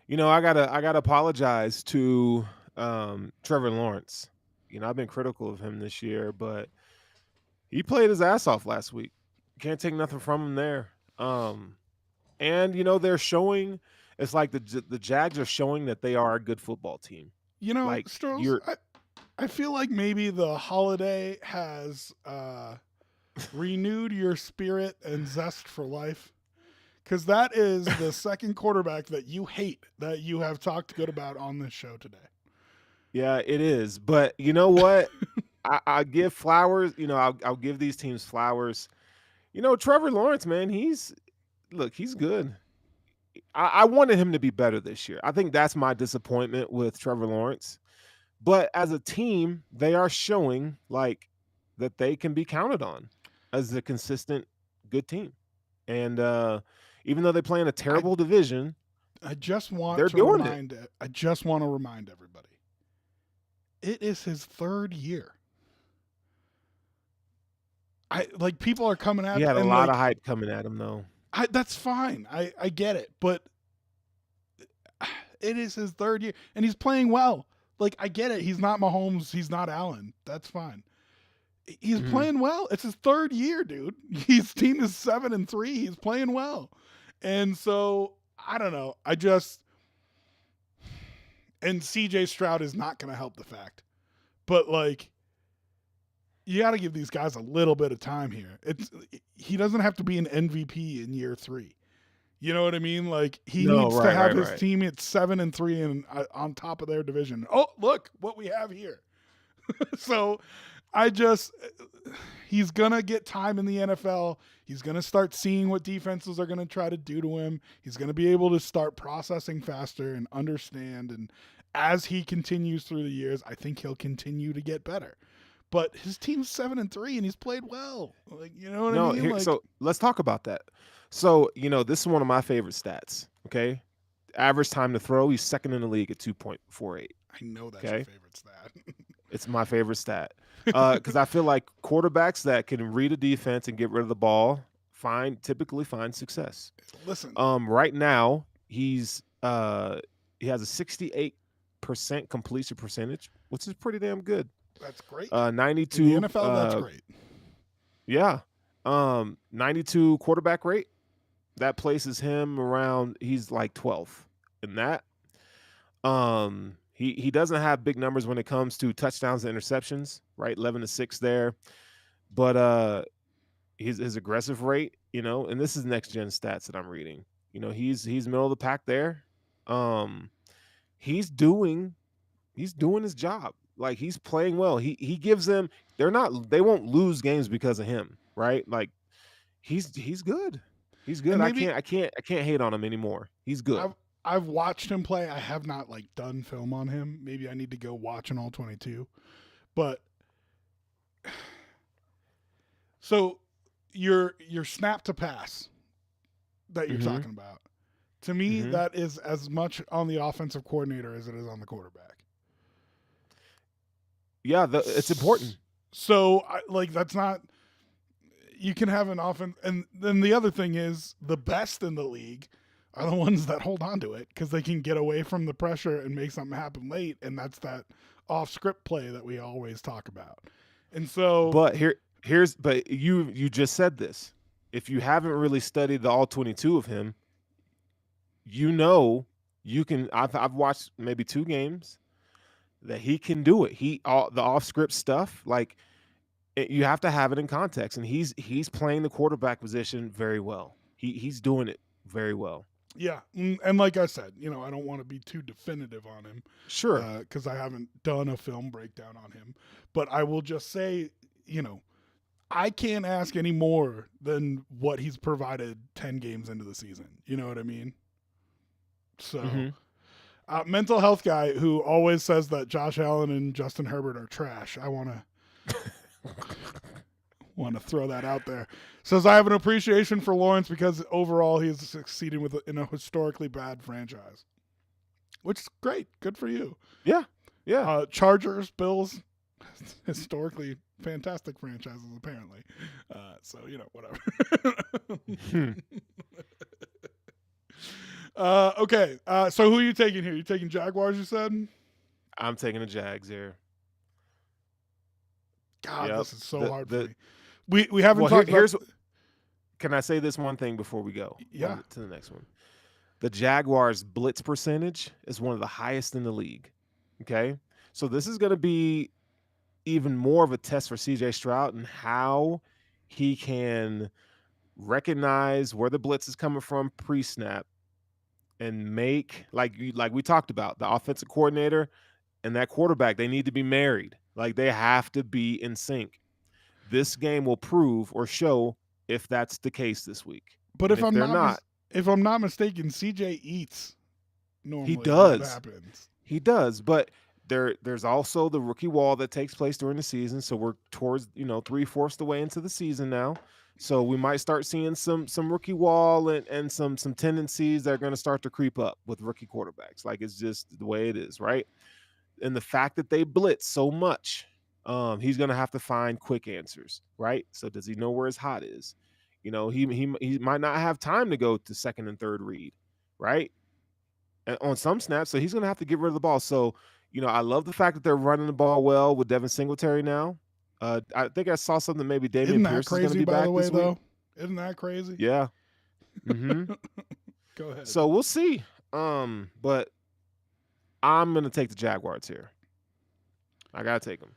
Speaker 2: You know, I gotta apologize to Trevor Lawrence. You know, I've been critical of him this year, but he played his ass off last week. Can't take nothing from him there. And you know, they're showing. It's like the Jags are showing that they are a good football team.
Speaker 1: You know,
Speaker 2: Like,
Speaker 1: Sterls, I feel like maybe the holiday has renewed your spirit and zest for life. Because that is the second quarterback that you hate that you have talked good about on this show today.
Speaker 2: Yeah, it is. But you know what? I give flowers. You know, I'll give these teams flowers. You know, Trevor Lawrence, man, he's good. I wanted him to be better this year. I think that's my disappointment with Trevor Lawrence. But as a team, they are showing like that they can be counted on as a consistent good team. And even though they play in a terrible division,
Speaker 1: I just want
Speaker 2: they're
Speaker 1: to
Speaker 2: doing
Speaker 1: remind it. I just want to remind everybody. It is his 3rd year. People are coming at
Speaker 2: he had a
Speaker 1: and
Speaker 2: lot of hype coming at him though.
Speaker 1: That's fine. I get it, but it is his 3rd year, and he's playing well. Like, I get it. He's not Mahomes. He's not Allen. That's fine. He's playing well. It's his 3rd year, dude. His team is 7-3. He's playing well, and so I don't know. And CJ Stroud is not going to help the fact, but like, you got to give these guys a little bit of time here. He doesn't have to be an MVP in year 3. You know what I mean? Like, he needs to have his team at 7-3 and on top of their division. Oh, look what we have here. So he's going to get time in the NFL. He's going to start seeing what defenses are going to try to do to him. He's going to be able to start processing faster and understand. And as he continues through the years, I think he'll continue to get better. But his team's 7-3 and he's played well. Like, you know what I mean?
Speaker 2: So let's talk about that. So, you know, this is one of my favorite stats. Okay. Average time to throw, he's 2nd in the league at 2.48.
Speaker 1: I know that's your favorite stat.
Speaker 2: It's my favorite stat. Because I feel like quarterbacks that can read a defense and get rid of the ball typically find success.
Speaker 1: Listen.
Speaker 2: Right now, he has a 68% completion percentage, which is pretty damn good.
Speaker 1: That's great.
Speaker 2: 92
Speaker 1: in the NFL, that's great.
Speaker 2: Yeah. 92 quarterback rate. That places him around, he's like 12th in that. He doesn't have big numbers when it comes to touchdowns and interceptions, right? 11-6 there. But his aggressive rate, and this is next gen stats that I'm reading. He's middle of the pack there. He's doing his job. Like, he's playing well. He gives them, they won't lose games because of him, right? Like, he's good. He's good.
Speaker 1: And
Speaker 2: I
Speaker 1: maybe
Speaker 2: can't hate on him anymore. He's good.
Speaker 1: I've watched him play. I have not done film on him. Maybe I need to go watch an all 22. But so your snap to pass that you're talking about, to me, that is as much on the offensive coordinator as it is on the quarterback.
Speaker 2: Yeah, it's important.
Speaker 1: So that's not. You can have an offense, and then the other thing is the best in the league are the ones that hold on to it because they can get away from the pressure and make something happen late, and that's that off script play that we always talk about. And so,
Speaker 2: but you just said this. If you haven't really studied the all 22 of him, you can. I've watched maybe 2 games that he can do it. The off script stuff, you have to have it in context, and he's playing the quarterback position very well. He's doing it very well.
Speaker 1: Yeah, and like I said, I don't want to be too definitive on him.
Speaker 2: Sure.
Speaker 1: Because I haven't done a film breakdown on him. But I will just say, I can't ask any more than what he's provided 10 games into the season. You know what I mean? So, mental health guy who always says that Josh Allen and Justin Herbert are trash. I want to throw that out there. Says, I have an appreciation for Lawrence because overall he is succeeding in a historically bad franchise. Which is great. Good for you.
Speaker 2: Yeah. Yeah.
Speaker 1: Chargers, Bills, historically fantastic franchises, apparently. So, whatever. Okay. So who are you taking here? You taking Jaguars, you said?
Speaker 2: I'm taking the Jags here.
Speaker 1: God, this is so hard for me. We haven't talked about...
Speaker 2: Can I say this one thing before we go?
Speaker 1: Yeah.
Speaker 2: To the next one. The Jaguars' blitz percentage is one of the highest in the league. Okay? So this is going to be even more of a test for C.J. Stroud and how he can recognize where the blitz is coming from pre-snap and make, like we talked about, the offensive coordinator and that quarterback, they need to be married. They have to be in sync. This game will prove or show if that's the case this week.
Speaker 1: But if I'm not mistaken, CJ eats normally.
Speaker 2: He does.
Speaker 1: What happens.
Speaker 2: He does, but there's also the rookie wall that takes place during the season. So we're towards 3/4 the way into the season now. So we might start seeing some rookie wall and some tendencies that are going to start to creep up with rookie quarterbacks. It's just the way it is, right? And the fact that they blitz so much, he's going to have to find quick answers, right? So does he know where his hot is? He might not have time to go to second and third read, right? And on some snaps, so he's going to have to get rid of the ball. So, I love the fact that they're running the ball well with Devin Singletary now. I think I saw something maybe Damian Pierce is going to be back this week.
Speaker 1: Isn't that crazy?
Speaker 2: Yeah. Mm-hmm.
Speaker 1: Go ahead.
Speaker 2: So we'll see. But I'm going to take the Jaguars here. I got to take them.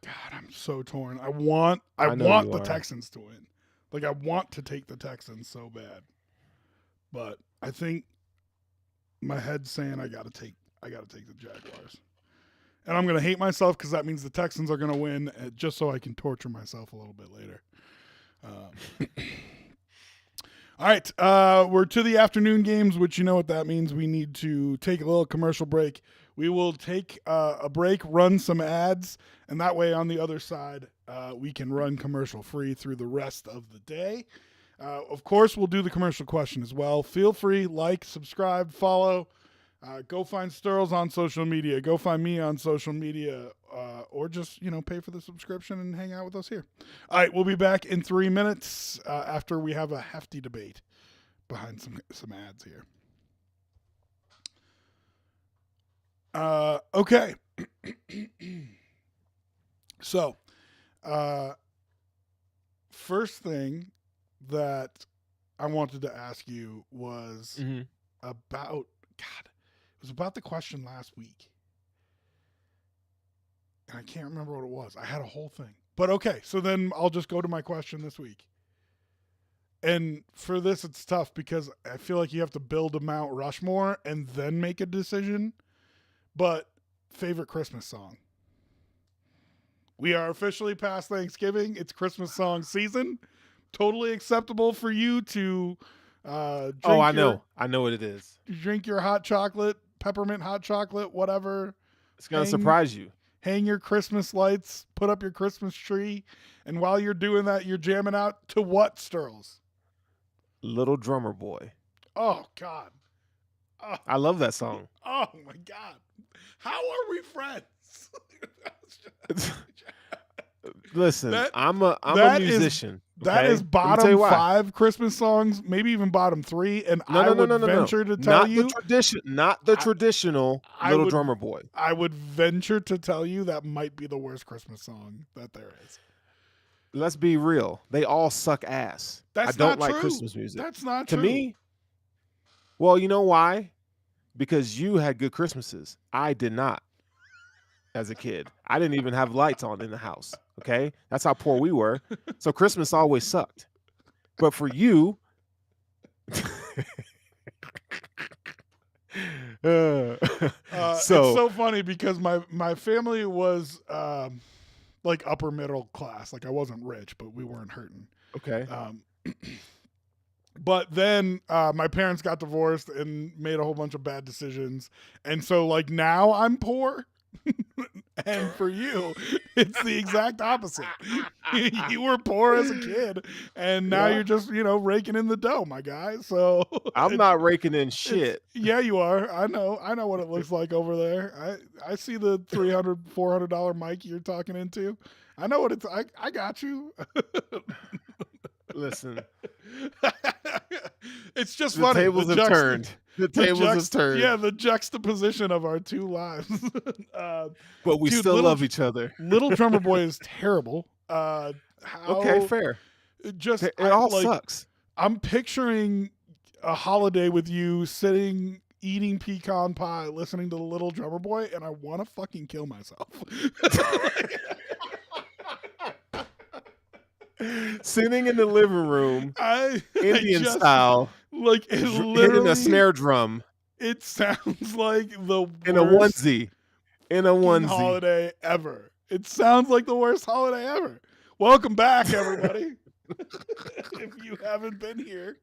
Speaker 1: God, I'm so torn. I want the Texans to win. I want to take the Texans so bad. But I think my head's saying I got to take the Jaguars. And I'm going to hate myself because that means the Texans are going to win just so I can torture myself a little bit later. All right, we're to the afternoon games, which you know what that means. We need to take a little commercial break. We will take a break, run some ads, and that way on the other side, we can run commercial free through the rest of the day. Of course, we'll do the commercial question as well. Feel free, subscribe, follow. Go find Sterls on social media. Go find me on social media, or just pay for the subscription and hang out with us here. All right, we'll be back in 3 minutes after we have a hefty debate behind some ads here. Okay. So, first thing that I wanted to ask you was about It was about the question last week. And I can't remember what it was. I had a whole thing. But okay, so then I'll just go to my question this week. And for this, it's tough because I feel like you have to build a Mount Rushmore and then make a decision. But favorite Christmas song? We are officially past Thanksgiving. It's Christmas song season. Totally acceptable for you to
Speaker 2: I know what it is.
Speaker 1: Drink your hot chocolate, peppermint hot chocolate, whatever.
Speaker 2: It's going to surprise you.
Speaker 1: Hang your Christmas lights, put up your Christmas tree, and while you're doing that, you're jamming out to what, Sturls?
Speaker 2: Little Drummer Boy.
Speaker 1: Oh, God. Oh,
Speaker 2: I love that song.
Speaker 1: oh my God. How are we friends?
Speaker 2: Listen,
Speaker 1: That-
Speaker 2: I'm a
Speaker 1: that is-
Speaker 2: musician.
Speaker 1: That
Speaker 2: okay?
Speaker 1: is
Speaker 2: Let me
Speaker 1: bottom
Speaker 2: tell you why.
Speaker 1: 5 Christmas songs, maybe even bottom 3, and
Speaker 2: No,
Speaker 1: I
Speaker 2: no, no,
Speaker 1: would
Speaker 2: no, no, no.
Speaker 1: venture to tell
Speaker 2: Not
Speaker 1: you
Speaker 2: the traditional
Speaker 1: I
Speaker 2: Little
Speaker 1: would-
Speaker 2: Drummer Boy.
Speaker 1: I would venture to tell you that might be the worst Christmas song that there is.
Speaker 2: Let's be real. They all suck ass.
Speaker 1: That's
Speaker 2: I don't
Speaker 1: not
Speaker 2: like
Speaker 1: true.
Speaker 2: Christmas music.
Speaker 1: That's not
Speaker 2: To
Speaker 1: true.
Speaker 2: me, well, you know why? Because you had good Christmases. I did not as a kid. I didn't even have lights on in the house. Okay? That's how poor we were. So Christmas always sucked. But for you,
Speaker 1: It's so funny because my family was like upper middle class. Like I wasn't rich, but we weren't hurting.
Speaker 2: okay.
Speaker 1: But then my parents got divorced and made a whole bunch of bad decisions. And so like now I'm poor. And for you, it's the exact opposite. You were poor as a kid, and now
Speaker 2: Yeah.
Speaker 1: you're just, raking in the dough, my guy. So
Speaker 2: I'm not raking in shit.
Speaker 1: Yeah, you are. I know what it looks like over there. I see the $300, $400 mic you're talking into. I know what it's. I got you.
Speaker 2: Listen,
Speaker 1: It's just
Speaker 2: the
Speaker 1: funny.
Speaker 2: tables have turned. The tables have turned.
Speaker 1: Yeah, the juxtaposition of our two lives.
Speaker 2: But we
Speaker 1: dude,
Speaker 2: still
Speaker 1: Little-
Speaker 2: love each other.
Speaker 1: Little Drummer Boy is terrible.
Speaker 2: Okay, fair.
Speaker 1: Just
Speaker 2: It all sucks.
Speaker 1: I'm picturing a holiday with you sitting eating pecan pie, listening to the Little Drummer Boy, and I want to fucking kill myself.
Speaker 2: Sitting in the living room, Indian
Speaker 1: just,
Speaker 2: style,
Speaker 1: like it
Speaker 2: hitting
Speaker 1: literally.
Speaker 2: a snare drum
Speaker 1: It sounds like the
Speaker 2: in a
Speaker 1: worst
Speaker 2: onesie. In a
Speaker 1: fucking
Speaker 2: onesie.
Speaker 1: holiday ever. It sounds like the worst holiday ever. Welcome back, everybody. If you haven't been here,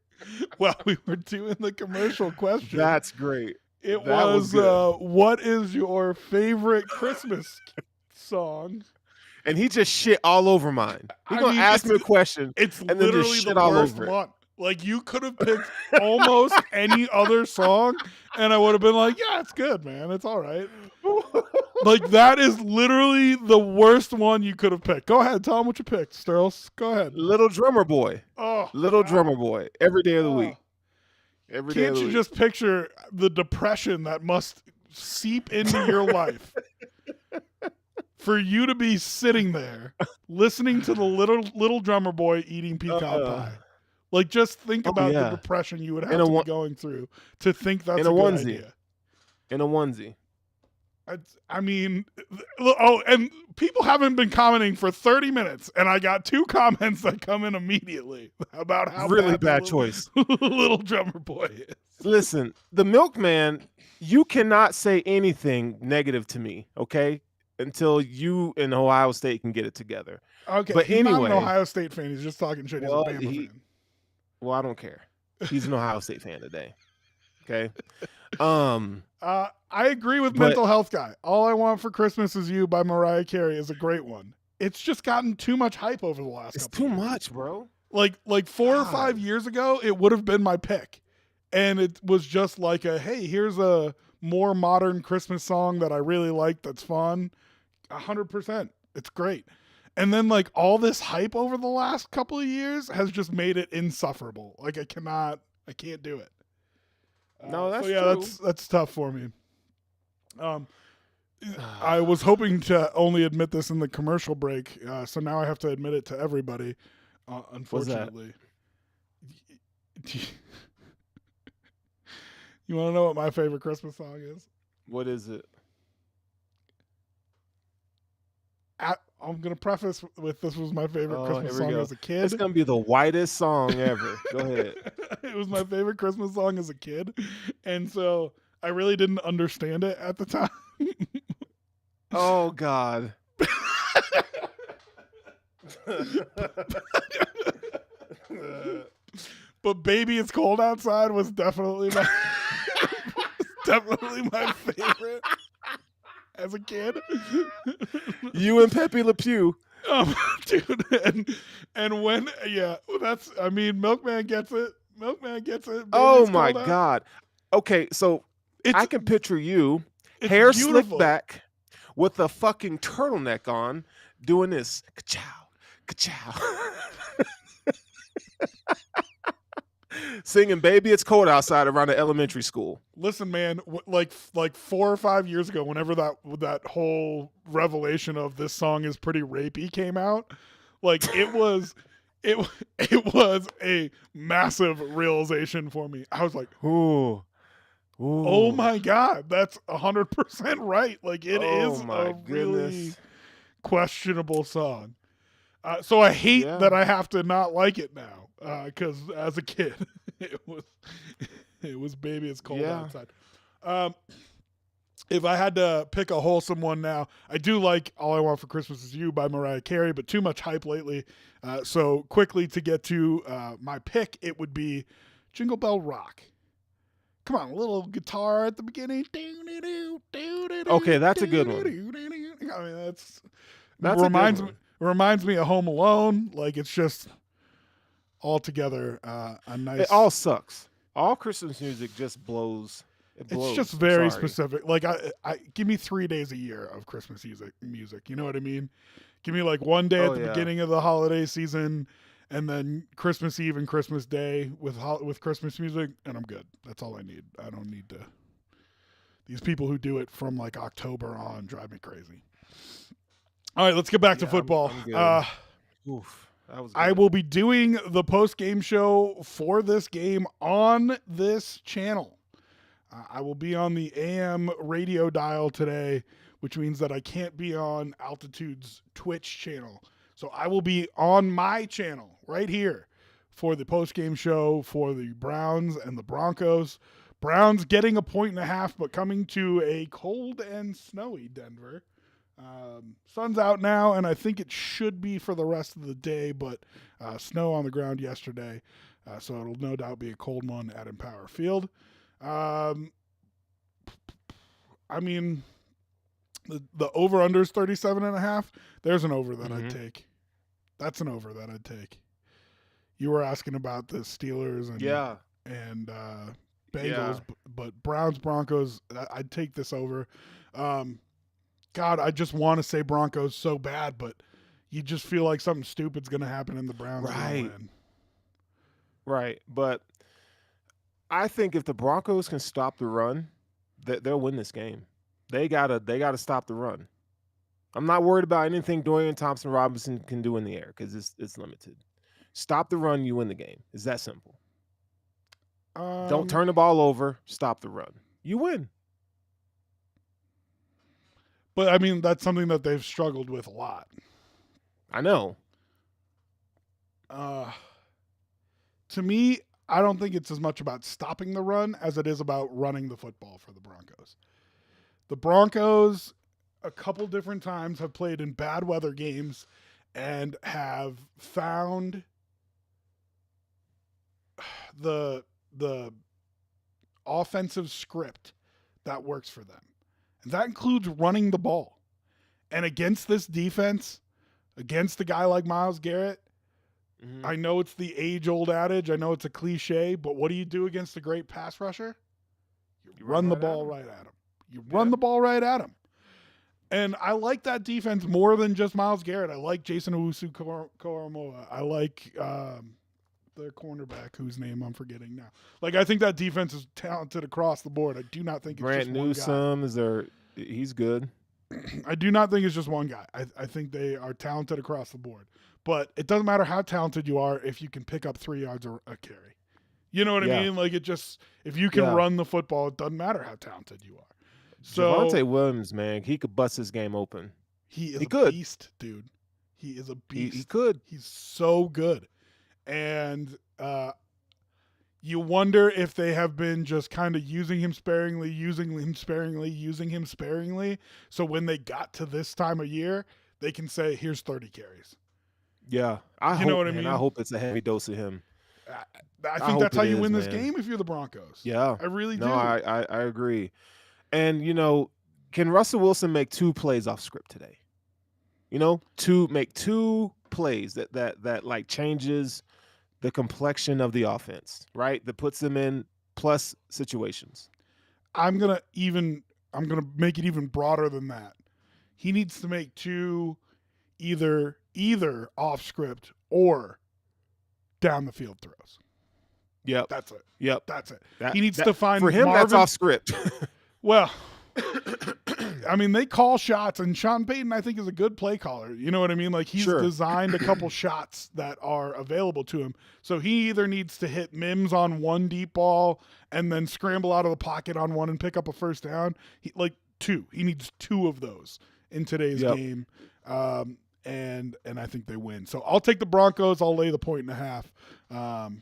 Speaker 1: while we were doing the commercial question,
Speaker 2: That's great.
Speaker 1: it
Speaker 2: that
Speaker 1: was
Speaker 2: was good.
Speaker 1: what is your favorite Christmas song?
Speaker 2: And he just shit all over mine. He's
Speaker 1: I
Speaker 2: going
Speaker 1: mean,
Speaker 2: to ask me a
Speaker 1: it's-
Speaker 2: question.
Speaker 1: It's
Speaker 2: And then just
Speaker 1: literally
Speaker 2: shit
Speaker 1: the
Speaker 2: all
Speaker 1: worst
Speaker 2: over it.
Speaker 1: one. Like you could have picked almost any other song, and I would have been like, "Yeah, it's good, man. It's all right." Like that is literally the worst one you could have picked. Go ahead, tell them what you picked, Sterls. Go ahead.
Speaker 2: Little Drummer Boy.
Speaker 1: Oh,
Speaker 2: Little Drummer Boy. Every day of the
Speaker 1: oh.
Speaker 2: week. Every day of
Speaker 1: Can't
Speaker 2: the
Speaker 1: you
Speaker 2: week.
Speaker 1: just picture the depression that must seep into your life for you to be sitting there listening to the little drummer boy eating pecan pie? Like, just think
Speaker 2: Oh,
Speaker 1: about
Speaker 2: yeah.
Speaker 1: the depression you would have
Speaker 2: In a
Speaker 1: to be
Speaker 2: one-
Speaker 1: going through to think that's
Speaker 2: In
Speaker 1: a
Speaker 2: a
Speaker 1: good
Speaker 2: onesie.
Speaker 1: idea.
Speaker 2: In a onesie.
Speaker 1: I mean, and people haven't been commenting for 30 minutes, and I got 2 comments that come in immediately about how
Speaker 2: Really
Speaker 1: bad the
Speaker 2: bad choice.
Speaker 1: little drummer boy is.
Speaker 2: Listen, the milkman, you cannot say anything negative to me, okay? Until you and Ohio State can get it together.
Speaker 1: Okay,
Speaker 2: But
Speaker 1: he's not
Speaker 2: anyway-
Speaker 1: an Ohio State fan. He's just talking shit. He's
Speaker 2: Well,
Speaker 1: a Bama fan.
Speaker 2: Well, I don't care. He's an Ohio State fan today. Okay.
Speaker 1: I agree with
Speaker 2: But-
Speaker 1: Mental Health Guy. All I Want for Christmas Is You by Mariah Carey is a great one. It's just gotten too much hype over the last
Speaker 2: It's
Speaker 1: couple
Speaker 2: too
Speaker 1: years.
Speaker 2: much, bro.
Speaker 1: Like 4 or
Speaker 2: God.
Speaker 1: 5 years ago, it would have been my pick. And it was just like hey, here's a more modern Christmas song that I really like that's fun. 100%. It's great. And then like all this hype over the last couple of years has just made it insufferable. Like I can't do it.
Speaker 2: No, that's
Speaker 1: so yeah,
Speaker 2: true.
Speaker 1: that's tough for me. I was hoping to only admit this in the commercial break, so now I have to admit it to everybody. Unfortunately, You want to know what my favorite Christmas song is?
Speaker 2: What is it?
Speaker 1: I'm going to preface with this was my favorite
Speaker 2: Oh,
Speaker 1: Christmas
Speaker 2: here we
Speaker 1: song
Speaker 2: go.
Speaker 1: as a kid.
Speaker 2: It's gonna be the whitest song ever. Go ahead.
Speaker 1: It was my favorite Christmas song as a kid. And so I really didn't understand it at the time.
Speaker 2: Oh God.
Speaker 1: But Baby It's Cold Outside was definitely my favorite as a kid.
Speaker 2: You and Pepe Le Pew.
Speaker 1: Dude, and when Milkman gets it. Milkman gets it. Baby
Speaker 2: Oh
Speaker 1: It's
Speaker 2: my
Speaker 1: Cold Out.
Speaker 2: God. Okay, so I can picture you,
Speaker 1: It's
Speaker 2: hair
Speaker 1: beautiful.
Speaker 2: slicked back, with a fucking turtleneck on, doing this. Ka-chow, ka-chow. Singing "Baby It's Cold Outside" around the elementary school.
Speaker 1: Listen, man, like 4 or 5 years ago, whenever that whole revelation of this song is pretty rapey came out, like it was a massive realization for me. I was like,
Speaker 2: Ooh.
Speaker 1: oh my God, that's 100% right. Like it is a really questionable song. So I hate that I have to not like it now, because as a kid, it was Baby It's Cold Outside. If I had to pick a wholesome one now, I do like All I Want for Christmas Is You by Mariah Carey, but too much hype lately. So quickly to get to my pick, it would be Jingle Bell Rock. Come on, a little guitar at the beginning.
Speaker 2: Okay, that's a good one.
Speaker 1: I mean, that's reminds me of Home Alone. Like it's just altogether a nice.
Speaker 2: It all sucks. All Christmas music just blows. It blows.
Speaker 1: It's just very specific. Like I give me 3 days a year of Christmas music. You know what I mean? Give me like one day at the beginning of the holiday season, and then Christmas Eve and Christmas Day with Christmas music, and I'm good. That's all I need. I don't need to. These people who do it from like October on drive me crazy. All right, let's get back to football.
Speaker 2: Oof, that was good.
Speaker 1: I will be doing the post-game show for this game on this channel. I will be on the AM radio dial today, which means that I can't be on Altitude's Twitch channel. So I will be on my channel right here for the post-game show for the Browns and the Broncos. Browns getting 1.5 but coming to a cold and snowy Denver. Sun's out now, and I think it should be for the rest of the day, but snow on the ground yesterday, so it'll no doubt be a cold one at Empower Field. I mean, the over-under is 37.5. There's an over that I'd take. That's an over that I'd take. You were asking about the Steelers and Bengals, but Browns, Broncos, I'd take this over. God, I just want to say Broncos so bad, but you just feel like something stupid's going to happen and the Browns win.
Speaker 2: Right, but I think if the Broncos can stop the run, they'll win this game. They gotta stop the run. I'm not worried about anything Dorian Thompson-Robinson can do in the air because it's limited. Stop the run, you win the game. It's that simple. Don't turn the ball over. Stop the run. You win.
Speaker 1: But, I mean, that's something that they've struggled with a lot.
Speaker 2: I know.
Speaker 1: To me, I don't think it's as much about stopping the run as it is about running the football for the Broncos. The Broncos, a couple different times, have played in bad weather games and have found the offensive script that works for them. And that includes running the ball. And against this defense, against a guy like Myles Garrett, I know it's the age-old adage. I know it's a cliche, but what do you do against a great pass rusher? You run the ball right at him. You run the ball right at him. And I like that defense more than just Myles Garrett. I like Jason Owusu-Koramoah. I like the cornerback whose name I'm forgetting now. Like, I think that defense is talented across the board. I do not think it's just one guy.
Speaker 2: He's good.
Speaker 1: I do not think it's just one guy. I think they are talented across the board. But it doesn't matter how talented you are if you can pick up 3 yards a carry. You know what I
Speaker 2: Yeah.
Speaker 1: mean? Like, it just, if you can
Speaker 2: Yeah.
Speaker 1: run the football, it doesn't matter how talented you are. So
Speaker 2: Javonte Williams, man, he could bust his game open.
Speaker 1: he is
Speaker 2: He
Speaker 1: a
Speaker 2: could.
Speaker 1: beast, dude. He is a
Speaker 2: He
Speaker 1: beast.
Speaker 2: could.
Speaker 1: He's so good. And you wonder if they have been just kind of using him sparingly. So when they got to this time of year, they can say, here's 30 carries.
Speaker 2: Yeah. I
Speaker 1: You know
Speaker 2: hope,
Speaker 1: what I
Speaker 2: man.
Speaker 1: mean?
Speaker 2: I hope it's a heavy dose of him.
Speaker 1: I think
Speaker 2: hope
Speaker 1: that's how
Speaker 2: it
Speaker 1: you
Speaker 2: is,
Speaker 1: win this
Speaker 2: man.
Speaker 1: game if you're the Broncos.
Speaker 2: Yeah.
Speaker 1: I really do.
Speaker 2: No, I agree. And, can Russell Wilson make 2 plays off script today? Make 2 plays that like changes the complexion of the offense, right? That puts them in plus situations.
Speaker 1: I'm gonna make it even broader than that. He needs to make 2 either off script or down the field throws.
Speaker 2: Yep.
Speaker 1: That's it.
Speaker 2: Yep.
Speaker 1: That's it. He needs to find
Speaker 2: for him.
Speaker 1: Marvin.
Speaker 2: That's off script.
Speaker 1: Well, I mean, they call shots, and Sean Payton, I think, is a good play caller. You know what I mean? Like, he's designed a couple shots that are available to him. So he either needs to hit Mims on one deep ball and then scramble out of the pocket on one and pick up a first down. He needs 2 of those in today's game. And I think they win. So I'll take the Broncos. I'll lay the 1.5.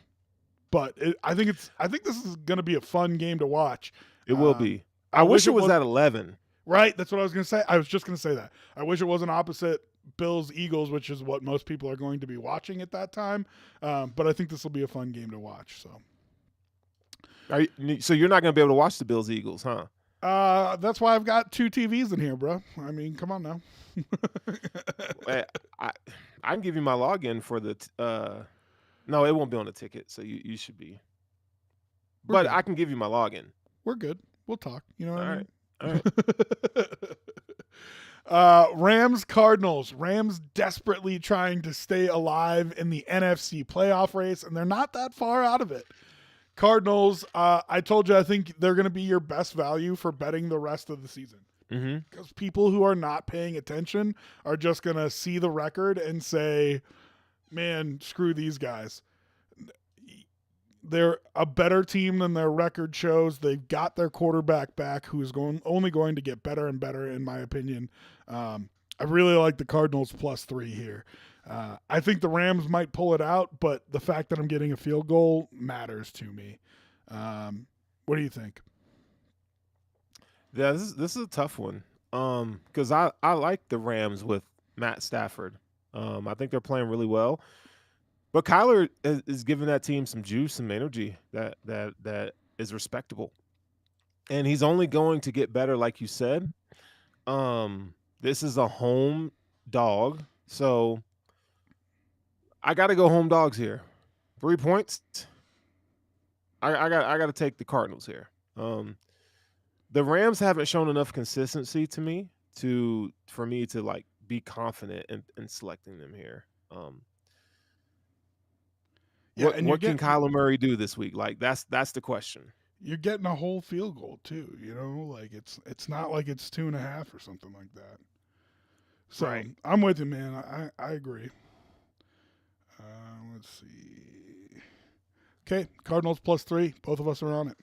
Speaker 1: But I think this is going to be a fun game to watch.
Speaker 2: It will be. I wish it was at 11.
Speaker 1: Right, that's what I was going to say. I was just going to say that. I wish it wasn't opposite Bills-Eagles, which is what most people are going to be watching at that time. But I think this will be a fun game to watch.
Speaker 2: So you're not going to be able to watch the Bills-Eagles, huh?
Speaker 1: That's why I've got 2 TVs in here, bro. I mean, come on now.
Speaker 2: I can give you my login for the no, it won't be on the ticket, so you should be. But I can give you my login.
Speaker 1: We're good. We'll talk. You know what I mean?
Speaker 2: All right.
Speaker 1: Rams Cardinals. Rams desperately trying to stay alive in the NFC playoff race, and they're not that far out of it. Cardinals, I told you I think they're going to be your best value for betting the rest of the season. Because people who are not paying attention are just going to see the record and say, man, screw these guys. They're a better team than their record shows. They've got their quarterback back, who is only going to get better and better, in my opinion. I really like the Cardinals +3 here. I think the Rams might pull it out, but the fact that I'm getting a field goal matters to me. What do you think?
Speaker 2: Yeah, this is a tough one. Because I like the Rams with Matt Stafford. I think they're playing really well. But Kyler is giving that team some juice, some energy that is respectable. And he's only going to get better, like you said. This is a home dog. So I got to go home dogs here. 3 points. I got to take the Cardinals here. The Rams haven't shown enough consistency to me for me to like be confident in selecting them here. What can Kyler Murray do this week? Like that's the question.
Speaker 1: You're getting a whole field goal too. Like it's not like it's 2.5 or something like that. So right. I'm with you, man. I agree. Let's see. Okay, Cardinals +3. Both of us are on it.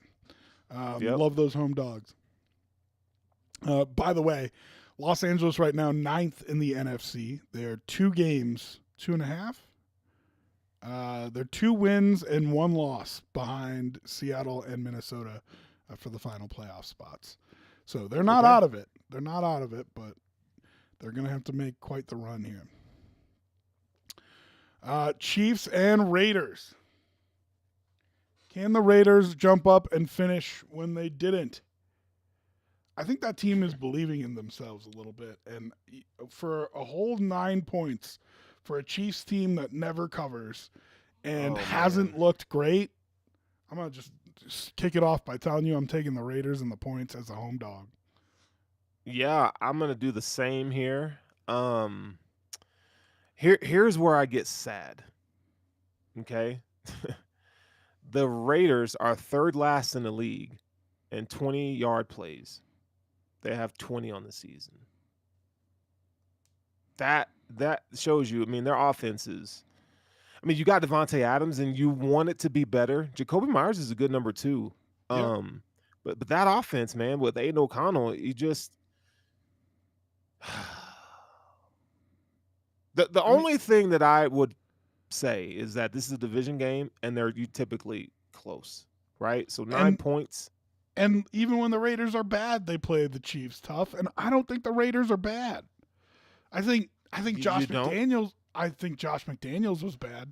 Speaker 1: Love those home dogs. By the way, Los Angeles right now 9th in the NFC. They're 2 games, 2.5. They're 2 wins and 1 loss behind Seattle and Minnesota for the final playoff spots. So they're not out of it. They're not out of it, but they're going to have to make quite the run here. Chiefs and Raiders. Can the Raiders jump up and finish when they didn't? I think that team is believing in themselves a little bit. And for a whole 9 points for a Chiefs team that never covers and hasn't looked great, I'm going to just kick it off by telling you I'm taking the Raiders and the points as a home dog.
Speaker 2: Yeah, I'm going to do the same here. Here's where I get sad. Okay? The Raiders are 3rd last in the league in 20-yard plays. They have 20 on the season. That shows you, I mean, their offenses. I mean, you got Devontae Adams, and you want it to be better. Jacoby Myers is a good number 2.
Speaker 1: Yeah.
Speaker 2: But that offense, man, with Aiden O'Connell, you just the only thing that I would say is that this is a division game, and you typically close, right? So 9 points.
Speaker 1: And even when the Raiders are bad, they play the Chiefs tough, and I don't think the Raiders are bad. I think Josh McDaniels. I think Josh McDaniels was bad,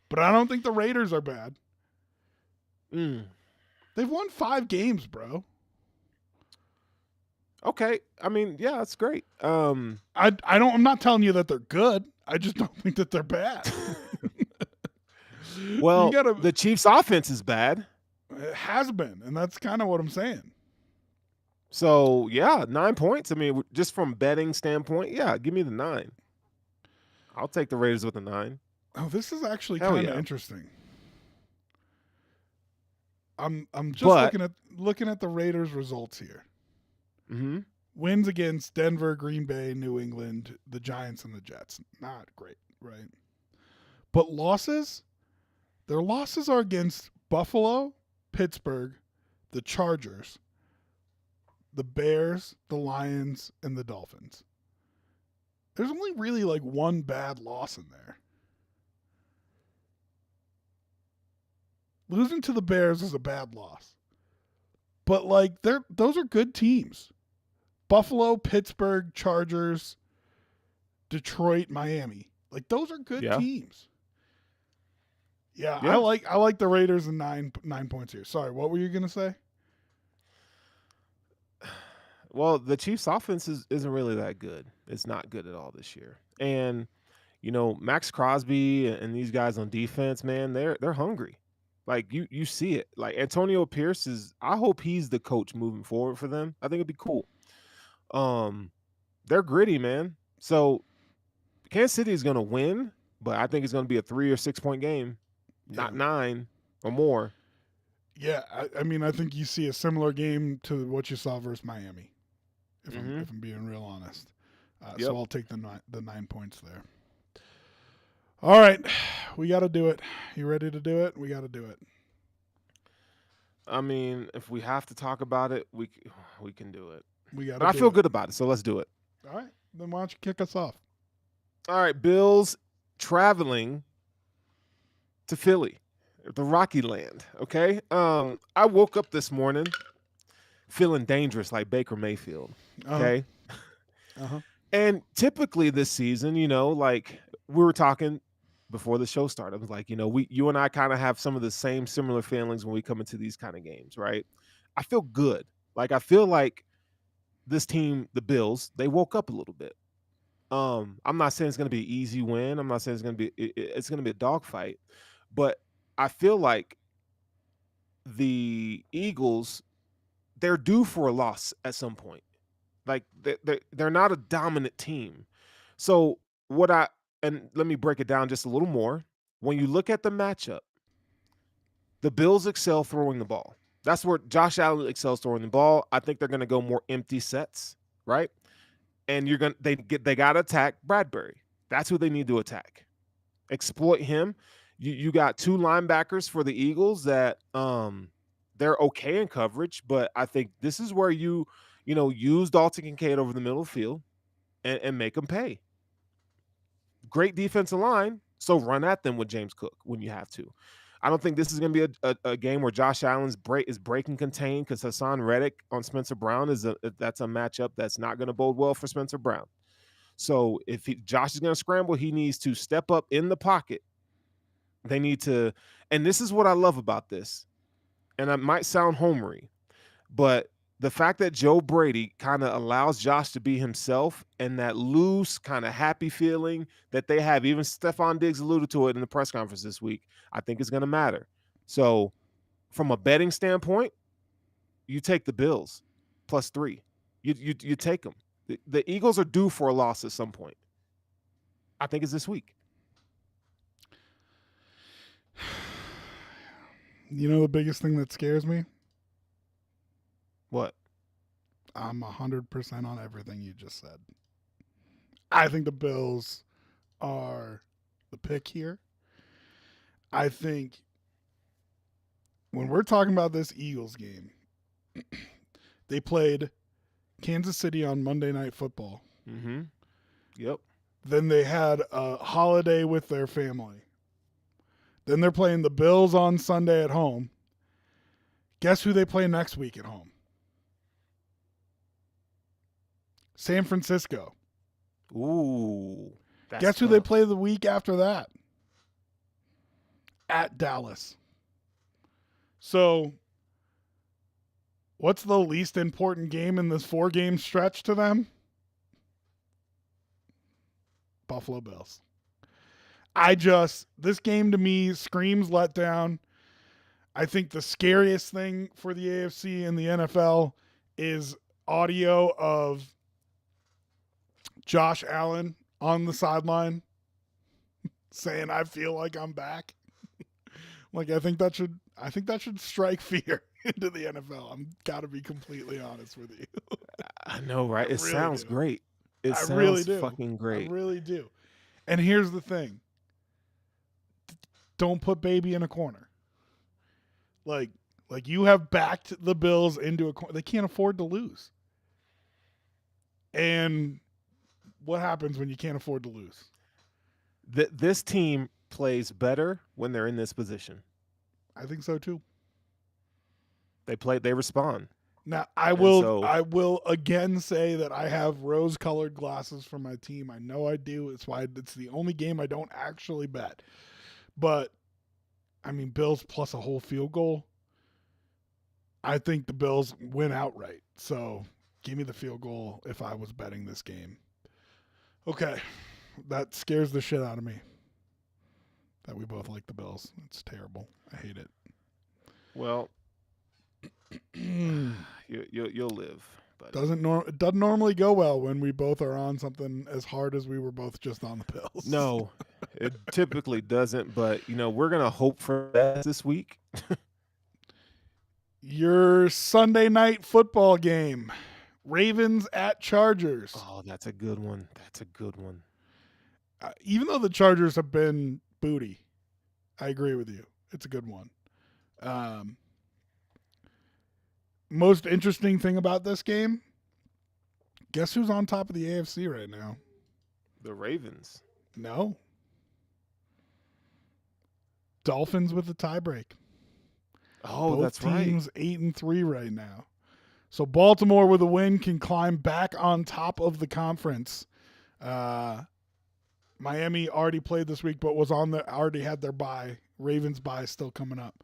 Speaker 1: but I don't think the Raiders are bad. They've won 5 games, bro.
Speaker 2: Okay, I mean, yeah, that's great.
Speaker 1: I'm not telling you that they're good. I just don't think that they're bad.
Speaker 2: Well, the Chiefs' offense is bad.
Speaker 1: It has been, and that's kind of what I'm saying.
Speaker 2: So, yeah, 9 points. I mean, just from betting standpoint, yeah, give me the 9. I'll take the Raiders with a 9.
Speaker 1: Oh, this is actually kind of interesting. I'm just looking at the Raiders' results here.
Speaker 2: Mm-hmm.
Speaker 1: Wins against Denver, Green Bay, New England, the Giants, and the Jets. Not great, right? But losses? Their losses are against Buffalo, Pittsburgh, the Chargers, the Bears, the Lions, and the Dolphins. There's only really like one bad loss in there. Losing to the Bears is a bad loss. But like those are good teams. Buffalo, Pittsburgh, Chargers, Detroit, Miami. Like those are good teams. Yeah, I like the Raiders and 9 points here. Sorry, what were you gonna say?
Speaker 2: Well, the Chiefs' offense isn't really that good. It's not good at all this year. And Max Crosby and these guys on defense, man, they're hungry. Like you see it. Like Antonio Pierce I hope he's the coach moving forward for them. I think it'd be cool. They're gritty, man. So Kansas City is going to win, but I think it's going to be a 3 or 6 point game, not 9 or more.
Speaker 1: Yeah, I mean, I think you see a similar game to what you saw versus Miami, if I'm being real honest. So I'll take the 9 points there. All right, we got to do it. You ready to do it? We got to do it.
Speaker 2: I mean, if we have to talk about it, we can do it.
Speaker 1: But
Speaker 2: I feel good about it, so let's do it.
Speaker 1: All right, then why don't you kick us off?
Speaker 2: All right, Bills traveling to Philly, the Rocky Land. Okay, I woke up this morning feeling dangerous, like Baker Mayfield. Okay, and typically this season, like we were talking before the show started, I was like, you and I kind of have some of the similar feelings when we come into these kind of games, right? I feel good. Like I feel like this team, the Bills, they woke up a little bit. I'm not saying it's going to be an easy win. I'm not saying it's going to be a dogfight, but I feel like the Eagles, they're due for a loss at some point. Like they're not a dominant team. So and let me break it down just a little more. When you look at the matchup, the Bills excel throwing the ball. That's where Josh Allen excels throwing the ball. I think they're going to go more empty sets, right? And they got to attack Bradbury. That's who they need to attack. Exploit him. You got 2 linebackers for the Eagles that they're okay in coverage, but I think this is where you use Dalton Kincaid over the middle of the field and make them pay. Great defensive line, so run at them with James Cook when you have to. I don't think this is going to be a game where Josh Allen's is breaking contained because Hassan Reddick on Spencer Brown that's a matchup that's not going to bode well for Spencer Brown. So if Josh is going to scramble, he needs to step up in the pocket. They need to, and this is what I love about this, and it might sound homery, but the fact that Joe Brady kind of allows Josh to be himself and that loose kind of happy feeling that they have, even Stephon Diggs alluded to it in the press conference this week, I think is going to matter. So from a betting standpoint, you take the Bills +3. You take them. The Eagles are due for a loss at some point. I think it's this week.
Speaker 1: You know the biggest thing that scares me?
Speaker 2: What?
Speaker 1: I'm 100% on everything you just said. I think the Bills are the pick here. I think when we're talking about this Eagles game, they played Kansas City on Monday Night Football.
Speaker 2: Mm-hmm. Yep.
Speaker 1: Then they had a holiday with their family. Then they're playing the Bills on Sunday at home. Guess who they play next week at home? San Francisco.
Speaker 2: Ooh.
Speaker 1: Guess who they play the week after that? At Dallas. So, what's the least important game in this 4-game stretch to them? Buffalo Bills. This game to me screams letdown. I think the scariest thing for the AFC and the NFL is audio of Josh Allen on the sideline saying, "I feel like I'm back." Like, I think that should strike fear into the NFL. I'm gotta be completely honest with you.
Speaker 2: I know, right? It
Speaker 1: really
Speaker 2: sounds
Speaker 1: do.
Speaker 2: great. It sounds
Speaker 1: really do.
Speaker 2: fucking great.
Speaker 1: I really do. And here's the thing. Don't put baby in a corner. Like you have backed the Bills into a corner. They can't afford to lose. And what happens when you can't afford to lose?
Speaker 2: This team plays better when they're in this position.
Speaker 1: I think so too.
Speaker 2: They respond.
Speaker 1: Now, I will again say that I have rose-colored glasses for my team. I know I do. It's why it's the only game I don't actually bet. But I mean, Bills plus a whole field goal. I think the Bills win outright. So, give me the field goal if I was betting this game. Okay. That scares the shit out of me. That we both like the Bills. It's terrible. I hate it.
Speaker 2: Well, you'll live. But
Speaker 1: it doesn't normally go well when we both are on something as hard as we were both just on the Bills.
Speaker 2: No, it typically doesn't. But we're gonna hope for that this week.
Speaker 1: Your Sunday night football game, Ravens at Chargers.
Speaker 2: Oh, that's a good one.
Speaker 1: Even though the Chargers have been booty, I agree with you. It's a good one. Most interesting thing about this game, guess who's on top of the AFC right now?
Speaker 2: The Ravens.
Speaker 1: No. Dolphins with the tiebreak.
Speaker 2: Oh,
Speaker 1: Both
Speaker 2: that's right.
Speaker 1: teams 8-3 right now. So Baltimore with a win can climb back on top of the conference. Miami already played this week, but already had their bye. Ravens bye still coming up.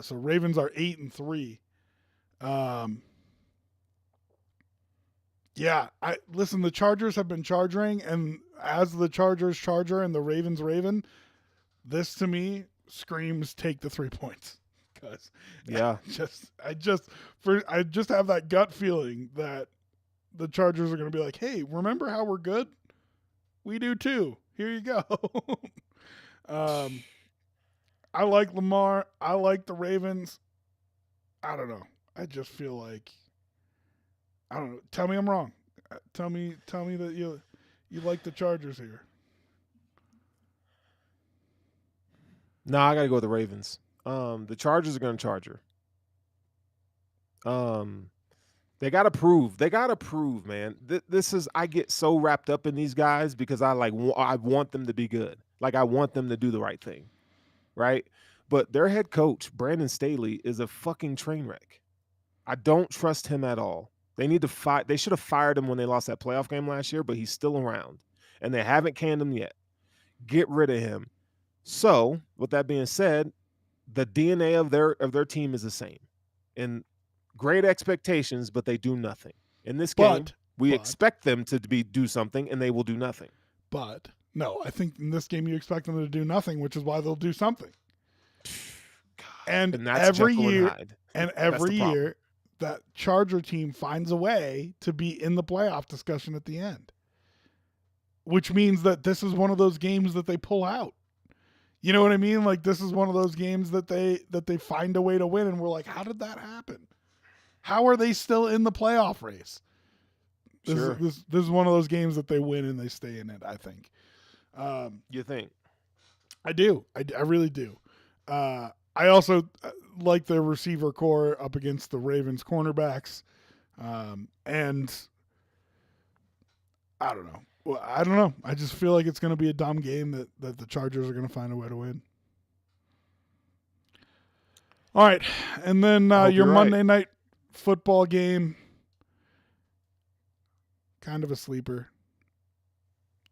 Speaker 1: So Ravens are 8-3. Listen, the Chargers have been charging, and as the Chargers charger and the Ravens raven, this to me screams take the 3 points. Because I just have that gut feeling that the Chargers are going to be like, hey, remember how we're good? We do too. Here you go. I like Lamar. I like the Ravens. I don't know. I just feel like, I don't know. Tell me I'm wrong. Tell me that you like the Chargers here.
Speaker 2: No, I got to go with the Ravens. The Chargers are going to charge her. They got to prove. Man. I get so wrapped up in these guys because I want them to be good. Like, I want them to do the right thing, right? But their head coach, Brandon Staley, is a fucking train wreck. I don't trust him at all. They need to fight. They should have fired him when they lost that playoff game last year, but he's still around, and they haven't canned him yet. Get rid of him. So, with that being said, the DNA of their team is the same, and great expectations, but they do nothing. In this game, we expect them to do something, and they will do nothing.
Speaker 1: But no, I think in this game you expect them to do nothing, which is why they'll do something. And every year, that Charger team finds a way to be in the playoff discussion at the end, which means that this is one of those games that they pull out. You know what I mean? Like, this is one of those games that they find a way to win, and we're like, how did that happen? How are they still in the playoff race? This is one of those games that they win and they stay in it, I think.
Speaker 2: You think?
Speaker 1: I do. I really do. I also like their receiver core up against the Ravens cornerbacks. And I don't know. Well, I don't know. I just feel like it's going to be a dumb game that the Chargers are going to find a way to win. All right. And then your Monday night football game, kind of a sleeper.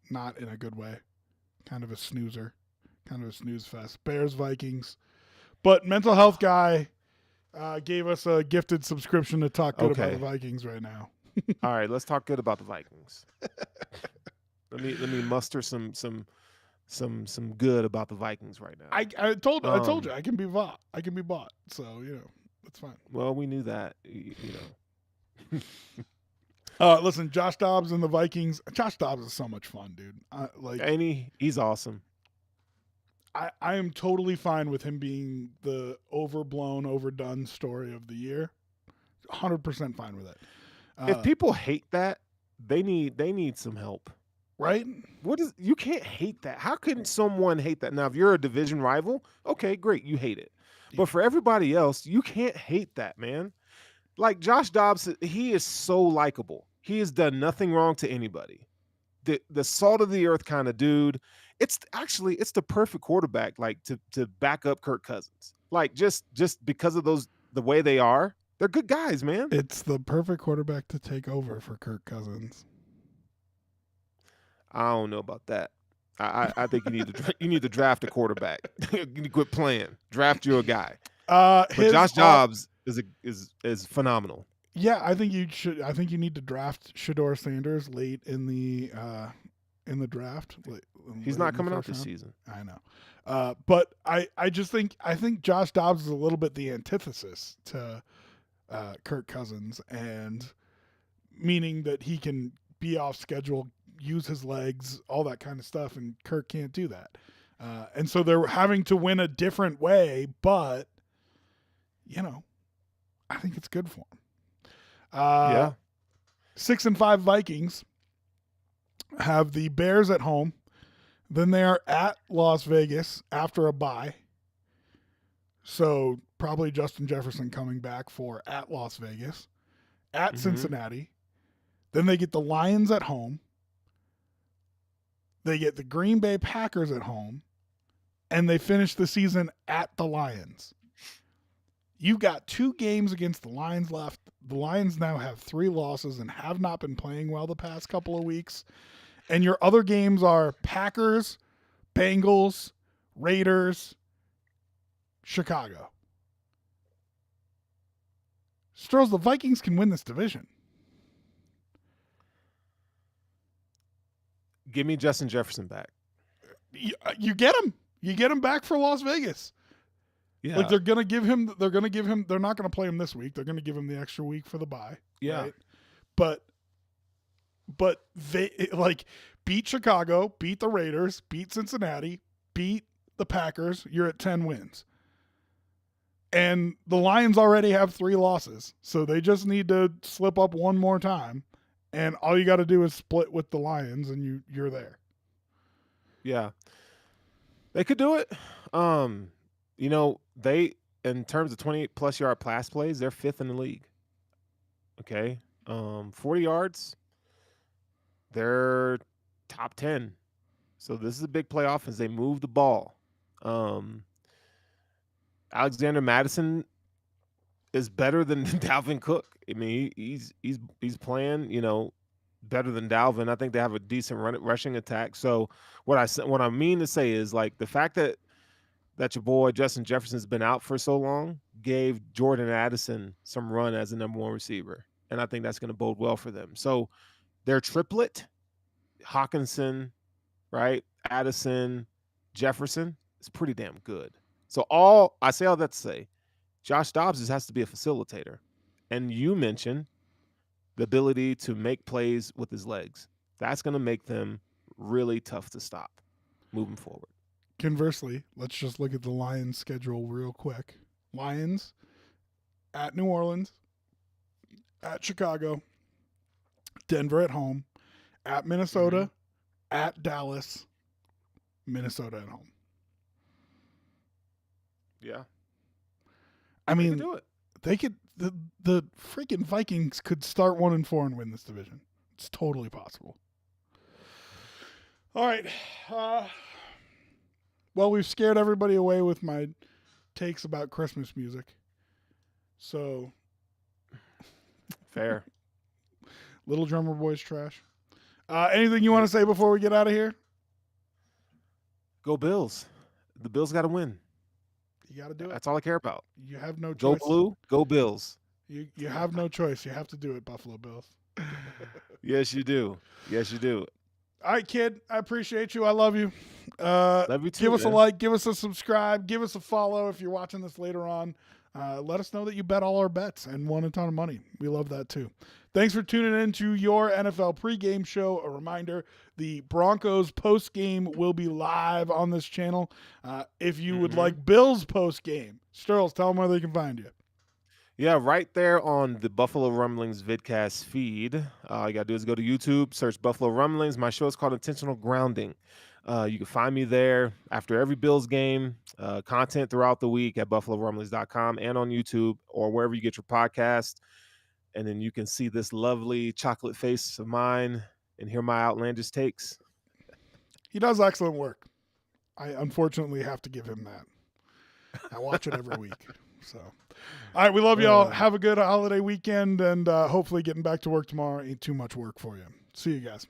Speaker 1: Not in a good way. Kind of a snoozer. Kind of a snooze fest. Bears, Vikings. But Mental Health Guy gave us a gifted subscription to talk good about the Vikings right now.
Speaker 2: All right, let's talk good about the Vikings. Let me muster some good about the Vikings right now.
Speaker 1: I told you I can be bought. So that's fine.
Speaker 2: Well, we knew that.
Speaker 1: Listen, Josh Dobbs and the Vikings. Josh Dobbs is so much fun, dude.
Speaker 2: And he's awesome.
Speaker 1: I am totally fine with him being the overblown, overdone story of the year. 100% fine with it.
Speaker 2: If people hate that, they need some help.
Speaker 1: Right?
Speaker 2: You can't hate that. How can someone hate that? Now, if you're a division rival, okay, great, you hate it. Yeah. But for everybody else, you can't hate that, man. Like Josh Dobbs, he is so likable. He has done nothing wrong to anybody. The salt of the earth kind of dude. It's the perfect quarterback, like to back up Kirk Cousins. Like just because of the way they are, they're good guys, man.
Speaker 1: It's the perfect quarterback to take over for Kirk Cousins.
Speaker 2: I don't know about that. I think you need to draft a quarterback. You need to quit playing. Draft your guy. But Josh Dobbs is phenomenal.
Speaker 1: Yeah, I think you should. I think you need to draft Shedeur Sanders late in the draft.
Speaker 2: He's not coming out this season.
Speaker 1: I know, but I just think Josh Dobbs is a little bit the antithesis to Kirk Cousins, and meaning that he can be off schedule, use his legs, all that kind of stuff, and Kirk can't do that. And so they're having to win a different way, but I think it's good for him. 6-5 Vikings have the Bears at home. Then they are at Las Vegas after a bye. So probably Justin Jefferson coming back for at Las Vegas, at Cincinnati. Then they get the Lions at home. They get the Green Bay Packers at home. And they finish the season at the Lions. You've got 2 games against the Lions left. The Lions now have 3 losses and have not been playing well the past couple of weeks. And your other games are Packers, Bengals, Raiders, Chicago. Strohs, the Vikings can win this division.
Speaker 2: Give me Justin Jefferson back.
Speaker 1: You get him. You get him back for Las Vegas. Yeah. Like they're not going to play him this week. They're going to give him the extra week for the bye.
Speaker 2: Yeah.
Speaker 1: Right? But they beat Chicago, beat the Raiders, beat Cincinnati, beat the Packers. You're at 10 wins. And the Lions already have 3 losses. So they just need to slip up one more time. And all you got to do is split with the Lions and you're there.
Speaker 2: Yeah. They could do it. They, in terms of 28-plus yard pass plays, they're 5th in the league. Okay. 40 yards, they're top 10. So this is a big play offense. They move the ball. Alexander Madison is better than Dalvin Cook. I mean, he's playing, better than Dalvin. I think they have a decent rushing attack. So what I mean to say is, like, the fact that your boy Justin Jefferson's been out for so long gave Jordan Addison some run as the number 1 receiver. And I think that's going to bode well for them. So their triplet, Hawkinson, right, Addison, Jefferson, is pretty damn good. So I say all that to say, Josh Dobbs just has to be a facilitator. And you mentioned the ability to make plays with his legs. That's going to make them really tough to stop moving forward.
Speaker 1: Conversely, let's just look at the Lions' schedule real quick. Lions at New Orleans, at Chicago, Denver at home, at Minnesota, at Dallas, Minnesota at home.
Speaker 2: Yeah.
Speaker 1: I
Speaker 2: They
Speaker 1: mean,
Speaker 2: can do it.
Speaker 1: they could. The freaking Vikings could start 1-4 and win this division. It's totally possible. All right. Well, we've scared everybody away with my takes about Christmas music. So,
Speaker 2: Fair.
Speaker 1: Little Drummer Boy's trash. Anything you want to say before we get out of here?
Speaker 2: Go Bills. The Bills got to win.
Speaker 1: You got to do it.
Speaker 2: That's all I care about.
Speaker 1: You have no
Speaker 2: Go
Speaker 1: choice.
Speaker 2: Blue. Go Bills.
Speaker 1: You have no choice. You have to do it, Buffalo Bills.
Speaker 2: Yes, you do. Yes, you do.
Speaker 1: All right, kid. I appreciate you. I love you.
Speaker 2: Love you too,
Speaker 1: give us
Speaker 2: man.
Speaker 1: a like. Give us a subscribe. Give us a follow if you're watching this later on. Let us know that you bet all our bets and won a ton of money. We love that too. Thanks for tuning in to your NFL pregame show. A reminder, the Broncos postgame will be live on this channel. If you would like Bills postgame, Sterls, tell them where they can find you.
Speaker 2: Yeah, right there on the Buffalo Rumblings vidcast feed. All you got to do is go to YouTube, search Buffalo Rumblings. My show is called Intentional Grounding. You can find me there after every Bills game, content throughout the week at buffalorumblings.com and on YouTube or wherever you get your podcast. And then you can see this lovely chocolate face of mine and hear my outlandish takes.
Speaker 1: He does excellent work. I unfortunately have to give him that. I watch it every week. So, all right, we love y'all. Have a good holiday weekend, and hopefully getting back to work tomorrow ain't too much work for you. See you guys.